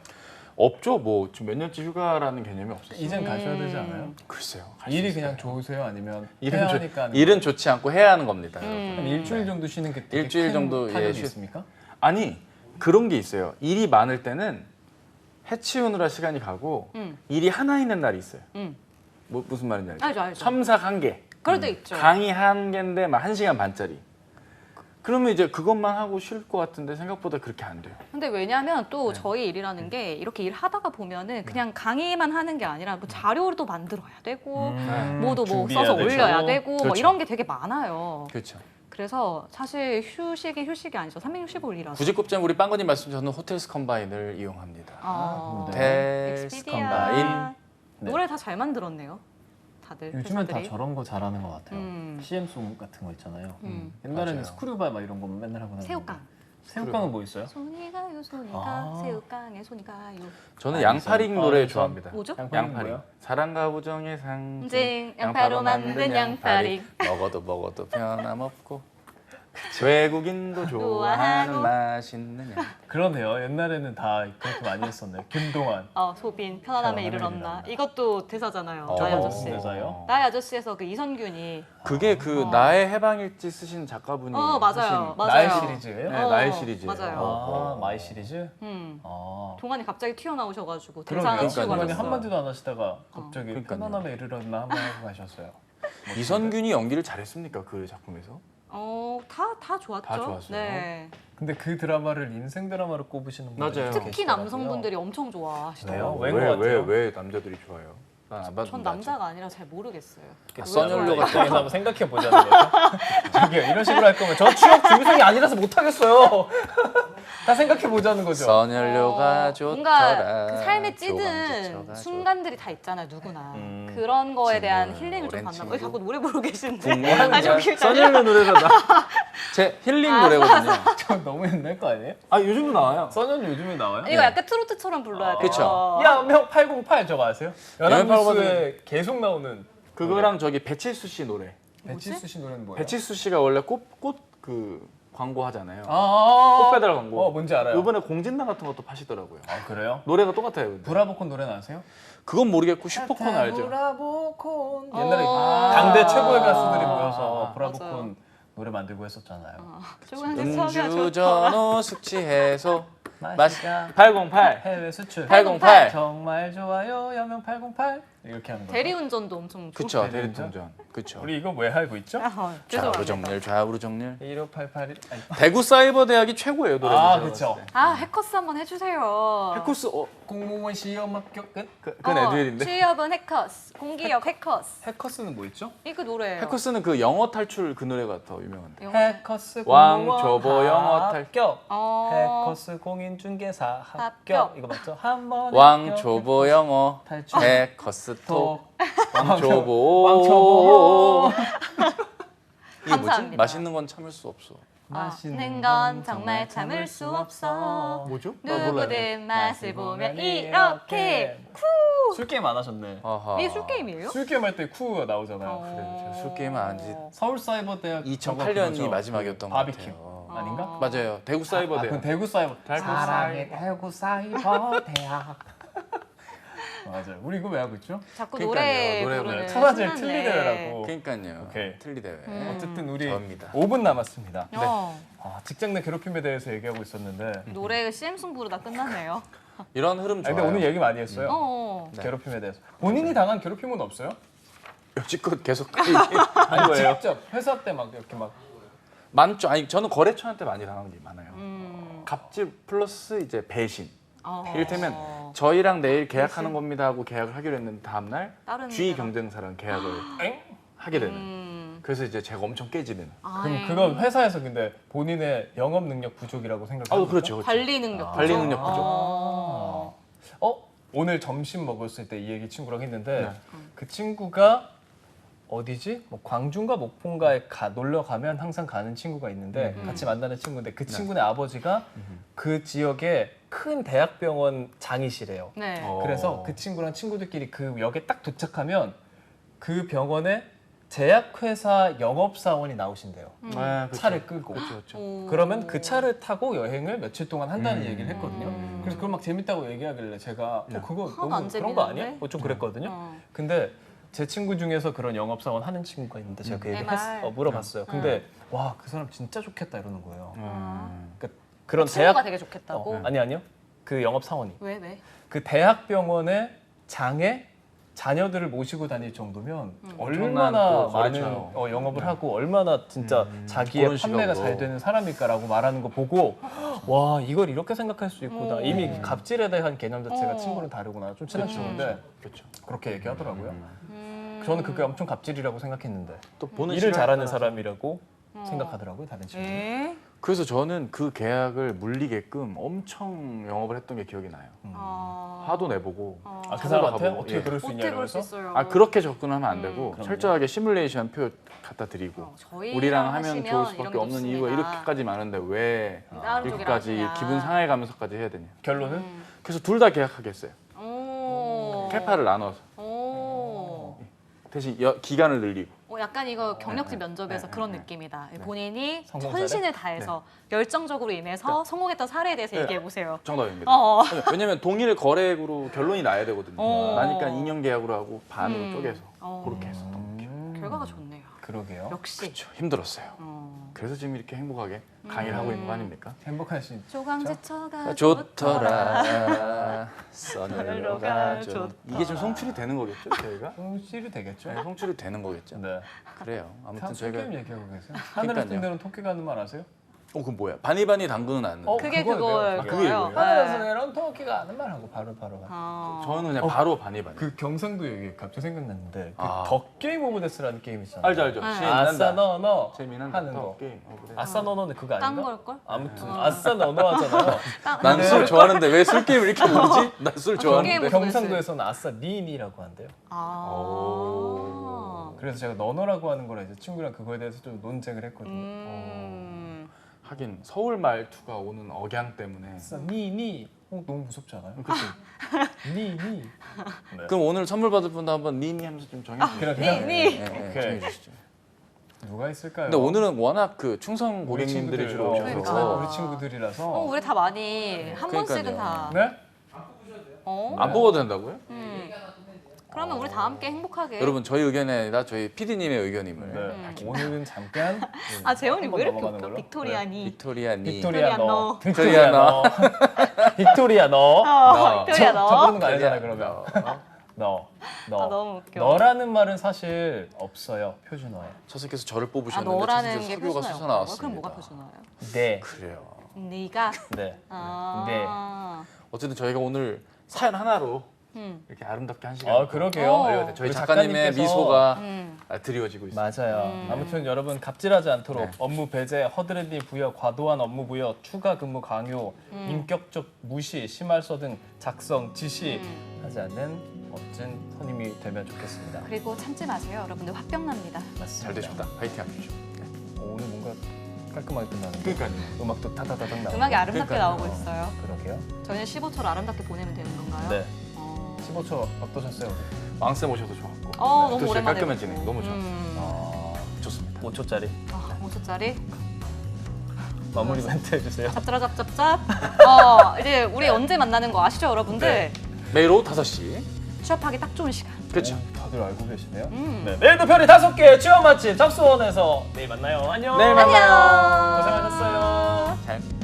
Speaker 2: 없죠. 뭐 지금 몇 년째 휴가라는 개념이 없었어요.
Speaker 1: 이젠 가셔야 되지 않아요?
Speaker 2: 글쎄요. 갈수
Speaker 1: 일이
Speaker 2: 있을까요?
Speaker 1: 그냥 좋으세요? 아니면
Speaker 2: 일은,
Speaker 1: 해야
Speaker 2: 좋-
Speaker 1: 하니까 하는
Speaker 2: 일은 좋지 않고 해야 하는 겁니다. 여러분.
Speaker 1: 한 일주일 정도 쉬는 게 되게
Speaker 2: 일주일
Speaker 1: 큰
Speaker 2: 정도,
Speaker 1: 타격이
Speaker 2: 예,
Speaker 1: 있습니까?
Speaker 2: 아니 그런 게 있어요. 일이 많을 때는 해치우느라 시간이 가고 일이 하나 있는 날이 있어요. 뭐, 무슨 말인지 알죠?
Speaker 3: 알죠.
Speaker 2: 첨삭 한 개,
Speaker 3: 그럴 때 있죠.
Speaker 2: 강의 한 개인데 막 1시간 반짜리. 그러면 이제 그것만 하고 쉴 것 같은데 생각보다 그렇게 안 돼요.
Speaker 3: 근데 왜냐면
Speaker 2: 네.
Speaker 3: 또 저희 일이라는 게 이렇게 일하다가 보면은 그냥 강의만 하는 게 아니라 뭐 자료도 만들어야 되고 뭐도 뭐
Speaker 1: 준비해야
Speaker 3: 써서
Speaker 1: 되죠.
Speaker 3: 올려야 되고 뭐
Speaker 2: 그렇죠.
Speaker 3: 이런 게 되게 많아요.
Speaker 2: 그렇죠.
Speaker 3: 그래서 사실 휴식이 아니죠. 365일이라서.
Speaker 2: 구직급장 우리 빵건님 말씀 저는 호텔스 컴바인을 이용합니다. 호텔스
Speaker 3: 엑스피디아.
Speaker 2: 컴바인.
Speaker 1: 네.
Speaker 3: 노래 다 잘 만들었네요. 다들
Speaker 1: 요즘엔 다
Speaker 3: 회사들이.
Speaker 1: 저런 거 잘하는 것 같아요.
Speaker 3: 음.
Speaker 1: CM송 같은 거 있잖아요.
Speaker 3: 음.
Speaker 1: 옛날에는
Speaker 2: 맞아요.
Speaker 1: 스크류바 막 이런 거 맨날 하고 다녔는데.
Speaker 3: 새우깡.
Speaker 1: 새우깡은 뭐 있어요?
Speaker 3: 손이 가요 손이 가
Speaker 1: 아.
Speaker 3: 새우깡에 손이 가요.
Speaker 2: 저는
Speaker 1: 알겠어요.
Speaker 2: 양파링 노래
Speaker 1: 전-
Speaker 2: 좋아합니다.
Speaker 3: 뭐죠?
Speaker 1: 양파링
Speaker 2: 양파링.
Speaker 1: 뭐예요?
Speaker 2: 사랑과 우정의 상징.
Speaker 3: 양파로 만든 양파링.
Speaker 2: 먹어도 변함없고 외국인도 좋아하는
Speaker 3: 좋아하고.
Speaker 2: 맛있는 양.
Speaker 1: 그러네요. 옛날에는 다 그렇게 많이 했었네. 김동완.
Speaker 3: 소빈 편안함에
Speaker 1: 편안함에
Speaker 3: 이르렀나.
Speaker 1: 이르렀나.
Speaker 3: 이것도 대사잖아요.
Speaker 2: 어.
Speaker 3: 나의
Speaker 1: 저건
Speaker 3: 아저씨.
Speaker 1: 무슨 대사예요?
Speaker 3: 나의 아저씨에서 그 이선균이
Speaker 2: 그게 그 나의 해방일지 쓰신 작가분이
Speaker 3: 맞아요.
Speaker 2: 하신
Speaker 3: 맞아요.
Speaker 1: 나의 시리즈예요?
Speaker 2: 네, 나의 시리즈예요.
Speaker 3: 맞아요.
Speaker 1: 마이 시리즈?
Speaker 3: 음.
Speaker 1: 아.
Speaker 3: 동안이 갑자기 튀어나오셔가지고 대사
Speaker 1: 그러게요.
Speaker 3: 하나 치고
Speaker 1: 동안이
Speaker 3: 가셨어요.
Speaker 1: 한마디도 안 하시다가 갑자기
Speaker 2: 그러니까요.
Speaker 1: 편안함에 이르렀나 한번 하고 가셨어요.
Speaker 2: 이선균이 연기를 잘했습니까 그 작품에서?
Speaker 3: 다 좋았죠.
Speaker 2: 다 좋았어요.
Speaker 3: 네.
Speaker 1: 근데 그 드라마를 인생 드라마로 꼽으시는 분들이
Speaker 2: 맞아요.
Speaker 3: 특히
Speaker 1: 계시더라고요.
Speaker 3: 남성분들이 엄청 좋아하시더라고요.
Speaker 1: 왜요? 왠것 같아요?
Speaker 2: 왜 남자들이 좋아해요? 난안 봤는데.
Speaker 3: 전 남자가 아니라 잘 모르겠어요.
Speaker 2: 써녀
Speaker 1: 같은 데서 한번 생각해 보자는 거죠. 저기요 이런 식으로 할 거면 저 추억 준비생이 아니라서 못 하겠어요. 다 생각해 보자는 거죠.
Speaker 2: 써녀가 좋더라.
Speaker 3: 뭔가 그 삶에 찌든
Speaker 2: 조감지쳐가
Speaker 3: 순간들이 다 있잖아요, 누구나.
Speaker 1: 음.
Speaker 3: 그런 거에 대한
Speaker 2: 친구,
Speaker 3: 힐링을 좀
Speaker 2: 오랜
Speaker 3: 받나
Speaker 2: 친구.
Speaker 3: 봐요. 자꾸 노래 부르고 계신데.
Speaker 2: 궁금한
Speaker 3: 아, 좀 기다려.
Speaker 2: 써녀 노래가 제 힐링 노래거든요.
Speaker 1: 저 너무 옛날 거 아니에요?
Speaker 2: 아 요즘도 나와요.
Speaker 1: 써녀는 요즘에 나와요?
Speaker 3: 이거 약간 트로트처럼 불러야 돼요.
Speaker 2: 그쵸.
Speaker 1: 야명 808 저거 아세요? 연합뉴스에 계속 나오는
Speaker 2: 그거랑 저기 배칠수 씨 노래.
Speaker 1: 배치수 씨 노래는 뭐예요?
Speaker 2: 배칠수 씨가 원래 꽃 그 광고 하잖아요.
Speaker 1: 아,
Speaker 2: 꽃배달 광고.
Speaker 1: 뭔지 알아요.
Speaker 2: 이번에 공진당 같은 것도 파시더라고요.
Speaker 1: 아 그래요?
Speaker 2: 노래가 똑같아요. 근데.
Speaker 1: 브라보콘 노래는 아세요?
Speaker 2: 그건 모르겠고 슈퍼콘 알죠.
Speaker 1: 브라보콘 옛날에
Speaker 3: 아.
Speaker 1: 당대 최고의 가수들이 모여서
Speaker 2: 아.
Speaker 1: 브라보콘
Speaker 3: 맞아요.
Speaker 1: 노래 만들고 했었잖아요.
Speaker 2: 음주 전후 숙취해소
Speaker 1: 마시자
Speaker 2: 808
Speaker 1: 해외 수출
Speaker 2: 808.
Speaker 1: 정말 좋아요 여명 808 이렇게 하는 거죠.
Speaker 3: 대리운전도 엄청 좋고.
Speaker 2: 그쵸
Speaker 1: 대리운전?
Speaker 2: 대리통전 그쵸.
Speaker 1: 우리 이거 왜 알고 있죠?
Speaker 2: 좌우로
Speaker 3: 죄송합니다.
Speaker 2: 정렬 좌우로 정렬.
Speaker 1: 15881
Speaker 2: 대구 사이버 대학이 최고예요 노래.
Speaker 1: 아 그쵸.
Speaker 3: 해커스 한번 해주세요.
Speaker 2: 해코스
Speaker 1: 공무원 시험 합격 끝?
Speaker 2: 그건 애드릴인데.
Speaker 3: 취업은 해커스, 공기업 해커스.
Speaker 1: 해커스는 뭐 있죠?
Speaker 3: 이거 노래예요.
Speaker 2: 해코스는 그 영어 탈출 그 노래가 더 유명한데.
Speaker 1: 해커스
Speaker 2: 왕,
Speaker 1: 공무원
Speaker 2: 조보, 영어 탈-
Speaker 1: 합격
Speaker 3: 해커스
Speaker 1: 해커스 공인중개사 합격
Speaker 3: 합격.
Speaker 1: 이거 맞죠? 한번
Speaker 2: 왕 조보 영어
Speaker 1: 탈출
Speaker 2: 해커스 톡 왕 조보
Speaker 1: 왕초보
Speaker 2: 이게 뭐지?
Speaker 3: 감사합니다.
Speaker 2: 맛있는 건 참을 수 없어.
Speaker 3: 맛있는 건 정말 참을 수 없어.
Speaker 2: 뭐죠?
Speaker 3: 누구든 맛을 보면 이렇게.
Speaker 1: 술 게임 안 하셨네.
Speaker 2: 아하.
Speaker 3: 이게 술 게임이에요?
Speaker 1: 술 게임 할 때 쿠가 나오잖아요.
Speaker 2: 그래요. 제가 술 게임은 안 지.
Speaker 1: 서울 사이버 대학
Speaker 2: 2008년이 마지막이었던 것
Speaker 1: 바비큐
Speaker 2: 같아요.
Speaker 1: 아닌가?
Speaker 2: 맞아요. 대구 사이버
Speaker 1: 그건
Speaker 2: 대학.
Speaker 1: 대구 사이버.
Speaker 2: 사랑의
Speaker 1: 대구 사이버 대학. 맞아요. 우리 이거 왜 하고 있죠?
Speaker 3: 자꾸
Speaker 2: 그러니까요.
Speaker 3: 노래
Speaker 2: 노래
Speaker 3: 부르는
Speaker 1: 천하제일
Speaker 3: 신나네.
Speaker 1: 틀리대회라고.
Speaker 2: 그러니까요.
Speaker 1: 오케이.
Speaker 2: 틀리 대회.
Speaker 1: 어쨌든 우리
Speaker 2: 저입니다.
Speaker 1: 5분 남았습니다.
Speaker 3: 어,
Speaker 1: 직장 내 괴롭힘에 대해서 얘기하고 있었는데.
Speaker 3: 노래 CM송 부르다 끝났네요.
Speaker 2: 이런 흐름
Speaker 1: 근데
Speaker 2: 좋아요.
Speaker 1: 오늘 얘기 많이 했어요.
Speaker 2: 네.
Speaker 1: 괴롭힘에 대해서. 본인이 당한 괴롭힘은 없어요?
Speaker 2: 여지껏 계속
Speaker 1: 아니
Speaker 2: 거예요.
Speaker 1: 직접 회사 때 막 이렇게 막
Speaker 2: 많죠. 아니 저는 거래처한테 많이 당한 게 많아요.
Speaker 3: 음.
Speaker 2: 갑질 플러스 이제 배신.
Speaker 3: 어.
Speaker 2: 이를테면 저희랑 내일 계약하는 겁니다 하고 계약을 하기로 했는데 다음 날
Speaker 3: 다른
Speaker 2: 주위
Speaker 3: 데랑.
Speaker 2: 경쟁사랑 계약을
Speaker 1: 엥?
Speaker 2: 하게 되는.
Speaker 3: 음.
Speaker 2: 그래서 이제 제가 엄청 깨지는.
Speaker 1: 그럼 그건 회사에서 근데 본인의 영업 능력 부족이라고 생각합니까?
Speaker 2: 그렇죠.
Speaker 3: 관리 능력.
Speaker 2: 관리
Speaker 3: 부족?
Speaker 2: 능력 부족.
Speaker 1: 오늘 점심 먹었을 때 이 얘기 친구랑 했는데
Speaker 2: 네.
Speaker 1: 그 친구가 어디지? 뭐 광주인가 목포인가에 놀러 가면 항상 가는 친구가 있는데 같이 만나는 친구인데 그 친구네 아버지가 그 지역에 큰 대학병원 장이시래요.
Speaker 3: 네.
Speaker 1: 그래서 그 친구랑 친구들끼리 그 역에 딱 도착하면 그 병원에 제약회사 영업사원이 나오신대요.
Speaker 2: 아, 그쵸.
Speaker 1: 차를 끌고.
Speaker 2: 그렇죠.
Speaker 3: 오.
Speaker 1: 그러면 그 차를 타고 여행을 며칠 동안 한다는 얘기를 했거든요.
Speaker 3: 음.
Speaker 1: 그래서 그걸 막 재밌다고 얘기하길래 제가 그거
Speaker 3: 하나도
Speaker 1: 너무
Speaker 3: 안
Speaker 1: 그런 거
Speaker 3: 재밌는데?
Speaker 1: 아니야? 좀 그랬거든요.
Speaker 3: 어.
Speaker 1: 근데 제 친구 중에서 그런 영업사원 하는 친구가 있는데 제가 그 얘기
Speaker 3: MR.
Speaker 1: 물어봤어요. 근데 와 그 사람 진짜 좋겠다 이러는 거예요. 그러니까
Speaker 3: 그
Speaker 1: 그런
Speaker 3: 친구가
Speaker 1: 대학
Speaker 3: 되게 좋겠다고?
Speaker 1: 아니요 그 영업사원이
Speaker 3: 왜?
Speaker 1: 그 대학병원의 장에 자녀들을 모시고 다닐 정도면 얼마나
Speaker 2: 또
Speaker 1: 많은
Speaker 2: 거래처요.
Speaker 1: 영업을 하고 얼마나 진짜 자기의
Speaker 2: 그런
Speaker 1: 판매가
Speaker 2: 시각으로.
Speaker 1: 잘 되는 사람일까라고 말하는 거 보고 와 이걸 이렇게 생각할 수 있구나. 이미 갑질에 대한 개념 자체가 친구는 다르구나. 좀 친한 친구인데
Speaker 2: 그렇죠.
Speaker 1: 그렇게 얘기하더라고요.
Speaker 3: 음.
Speaker 1: 저는 그게 엄청 갑질이라고 생각했는데
Speaker 2: 또 보는
Speaker 1: 일을
Speaker 2: 시각에
Speaker 1: 잘하는
Speaker 2: 따라서.
Speaker 1: 사람이라고 생각하더라고요 다른 친구들.
Speaker 3: 에?
Speaker 2: 그래서 저는 그 계약을 물리게끔 엄청 영업을 했던 게 기억이 나요. 화도 내보고.
Speaker 1: 아, 그
Speaker 2: 찾아가
Speaker 1: 사람한테
Speaker 2: 보고,
Speaker 1: 어떻게
Speaker 2: 예.
Speaker 1: 그럴 수 있냐
Speaker 3: 어떻게 그럴 수
Speaker 1: 이러면서
Speaker 3: 있어요?
Speaker 2: 그렇게 접근하면 안 되고
Speaker 1: 그럼요.
Speaker 2: 철저하게 시뮬레이션 표 갖다 드리고
Speaker 3: 저희랑
Speaker 2: 우리랑 하면
Speaker 3: 하시면
Speaker 2: 좋을 수밖에
Speaker 3: 이런 게
Speaker 2: 없는 이유가
Speaker 3: 좋습니다.
Speaker 2: 이렇게까지 많은데 왜
Speaker 3: 다른 쪽이랑
Speaker 2: 이렇게까지
Speaker 3: 하시냐.
Speaker 2: 기분 상해가면서까지 해야 되냐.
Speaker 1: 결론은
Speaker 2: 그래서 둘 다 계약하게 했어요.
Speaker 3: 오.
Speaker 2: 캐파를 나눠서
Speaker 3: 오.
Speaker 2: 대신 기간을 늘리고.
Speaker 3: 약간 이거 경력직
Speaker 2: 네,
Speaker 3: 면접에서
Speaker 2: 네,
Speaker 3: 그런
Speaker 2: 네.
Speaker 3: 느낌이다. 본인이
Speaker 1: 성공
Speaker 3: 헌신을 다해서 열정적으로 임해서 성공했던 사례에 대해서
Speaker 2: 네.
Speaker 3: 얘기해 보세요.
Speaker 2: 정답입니다.
Speaker 3: 어.
Speaker 2: 왜냐면 동일 거래액으로 결론이 나야 되거든요.
Speaker 3: 어.
Speaker 2: 나니까 2년 계약으로 하고 반으로 쪼개서
Speaker 3: 어.
Speaker 2: 그렇게 했었던 거.
Speaker 3: 결과가 좋네요.
Speaker 1: 그러게요.
Speaker 3: 역시.
Speaker 2: 그렇죠. 힘들었어요.
Speaker 3: 어.
Speaker 2: 그래서 지금 이렇게 행복하게 강의를 하고 있는 거 아닙니까?
Speaker 1: 행복하신
Speaker 3: 조강지처가
Speaker 2: 좋더라 써늘로
Speaker 3: 가
Speaker 2: 가죠.
Speaker 3: 좋더라.
Speaker 2: 이게 좀 송출이 되는 거겠죠, 저희가?
Speaker 1: 성실이 되겠죠?
Speaker 2: 네, 송출이 되는 거겠죠.
Speaker 1: 네.
Speaker 2: 그래요. 아무튼
Speaker 1: 다
Speaker 2: 저희가
Speaker 1: 게임 얘기하고 계세요. 하늘의
Speaker 2: 그러니까요.
Speaker 1: 뚱대는 토끼가 하는 말 아세요?
Speaker 2: 그럼 뭐야? 바니바니 당근은 않는데.
Speaker 3: 그게
Speaker 1: 그거예요.
Speaker 3: 그거예요.
Speaker 2: 그게 이거예요?
Speaker 1: 하늘에서 내려온 토끼가 하는 말 하고 바로
Speaker 3: 어.
Speaker 2: 저는 그냥 바로 바니바니.
Speaker 1: 그 경상도 얘기 갑자기 생각났는데 그
Speaker 2: 아.
Speaker 1: 덧게임 오브 데스라는 게임 있잖아요.
Speaker 2: 알죠, 알죠.
Speaker 3: 네.
Speaker 2: 신난다.
Speaker 1: 아싸 너너
Speaker 2: 재미난다.
Speaker 1: 하는 거.
Speaker 2: 게임. 그래.
Speaker 1: 아싸 너너는 그거 아닌가?
Speaker 3: 딴 걸걸?
Speaker 1: 아무튼 아싸 너너 하잖아요.
Speaker 2: 난 술 좋아하는데 왜 술 게임을 이렇게 모르지? 난 술 좋아하는데.
Speaker 3: 게임을
Speaker 1: 경상도에서는 아싸 니니라고 한대요.
Speaker 3: 아.
Speaker 1: 그래서 제가 너너라고 하는 거라 이제 친구랑 그거에 대해서 좀 논쟁을 했거든요.
Speaker 2: 하긴 서울 말투가 오는 억양 때문에.
Speaker 1: 아싸 니니 너무 무섭지 않아요?
Speaker 2: 그치?
Speaker 1: 니니. 네.
Speaker 2: 그럼 오늘 선물 받을 분도 한번 니니 하면서 좀 정해주시죠.
Speaker 1: 그래,
Speaker 3: 니, 니.
Speaker 1: 오케이.
Speaker 2: 정해주시죠.
Speaker 1: 누가 있을까요?
Speaker 2: 근데 오늘은 워낙 그 충성
Speaker 1: 우리
Speaker 2: 고객님들이
Speaker 1: 친구들,
Speaker 2: 주로 오셔서
Speaker 3: 그러니까.
Speaker 1: 우리 친구들이라서.
Speaker 3: 우리 다 많이 한 번씩은
Speaker 2: 그러니까요.
Speaker 3: 다.
Speaker 1: 네?
Speaker 3: 어?
Speaker 2: 안 뽑아도 된다고요?
Speaker 3: 그러면 우리 다 함께 행복하게.
Speaker 2: 여러분 저희 의견이 아니라 저희 PD님의 의견임을
Speaker 1: 네. 오늘은 잠깐.
Speaker 3: 아 재원이 왜 이렇게
Speaker 1: 넘어가는
Speaker 3: 웃겨?
Speaker 1: 걸로?
Speaker 3: 빅토리아니.
Speaker 2: 빅토리아 니.
Speaker 1: 빅토리아 너.
Speaker 2: 빅토리아 너.
Speaker 1: 빅토리아 너.
Speaker 3: 빅토리아 너.
Speaker 1: 저 부르는 거 아니잖아 그러면. 너.
Speaker 3: 아, 너무 웃겨.
Speaker 1: 너라는 말은 사실 없어요 표준어에.
Speaker 2: 처세께서 저를
Speaker 3: 아
Speaker 2: 뽑으셨는데
Speaker 3: 너라는
Speaker 2: 진짜
Speaker 3: 게
Speaker 2: 사교가
Speaker 3: 표준어예요.
Speaker 2: 솟아 나왔습니다.
Speaker 3: 그럼 뭐가 표준어예요?
Speaker 1: 네.
Speaker 2: 그래요.
Speaker 3: 네가.
Speaker 1: 네.
Speaker 3: 아.
Speaker 2: 어쨌든 저희가 오늘 사연 하나로 이렇게 아름답게 한 시간.
Speaker 1: 아 그러게요.
Speaker 3: 어.
Speaker 2: 저희
Speaker 1: 우리
Speaker 2: 작가님의
Speaker 1: 작가님께서-
Speaker 2: 미소가
Speaker 3: 음.
Speaker 2: 드리워지고 있습니다.
Speaker 1: 맞아요. 아무튼 여러분 갑질하지 않도록
Speaker 2: 네.
Speaker 1: 업무 배제, 허드렛일 부여, 과도한 업무 부여, 추가 근무 강요, 인격적 무시, 심할서 등 작성, 지시 하지 않는 멋진 선임이 되면 좋겠습니다.
Speaker 3: 그리고 참지 마세요, 여러분들 화병 납니다.
Speaker 1: 맞습니다.
Speaker 2: 잘 되십니다. 파이팅 하십시오.
Speaker 1: 오늘 뭔가 깔끔하게 끝나는데.
Speaker 2: 그러니까요.
Speaker 1: 음악도 타다다닥 나오고.
Speaker 3: 음악이 아름답게
Speaker 2: 그러니까요.
Speaker 3: 나오고 있어요.
Speaker 1: 그러게요.
Speaker 3: 저희는 15초를 아름답게 보내면 되는 건가요?
Speaker 1: 네.
Speaker 3: 어.
Speaker 1: 15초 어떠셨어요?
Speaker 2: 왕쌤 오셔서 좋았고.
Speaker 3: 너무
Speaker 2: 또
Speaker 3: 오랜만에
Speaker 2: 깔끔한
Speaker 3: 보고.
Speaker 2: 진행 너무 좋았어요. 좋습니다.
Speaker 1: 5초짜리
Speaker 3: 5초짜리.
Speaker 1: 마무리 멘트 해주세요.
Speaker 3: 짭짜라짭짭짭. 이제 우리 언제 만나는 거 아시죠, 여러분들?
Speaker 2: 네. 매일 오후 5시.
Speaker 3: 취업하기 딱 좋은 시간.
Speaker 2: 그렇죠.
Speaker 1: 오, 다들 알고 계시네요. 네, 내일도 별이 5개 취업 맛집 잡수원에서 내일 만나요. 안녕.
Speaker 2: 내일 만나요.
Speaker 1: 고생하셨어요.
Speaker 2: 잘.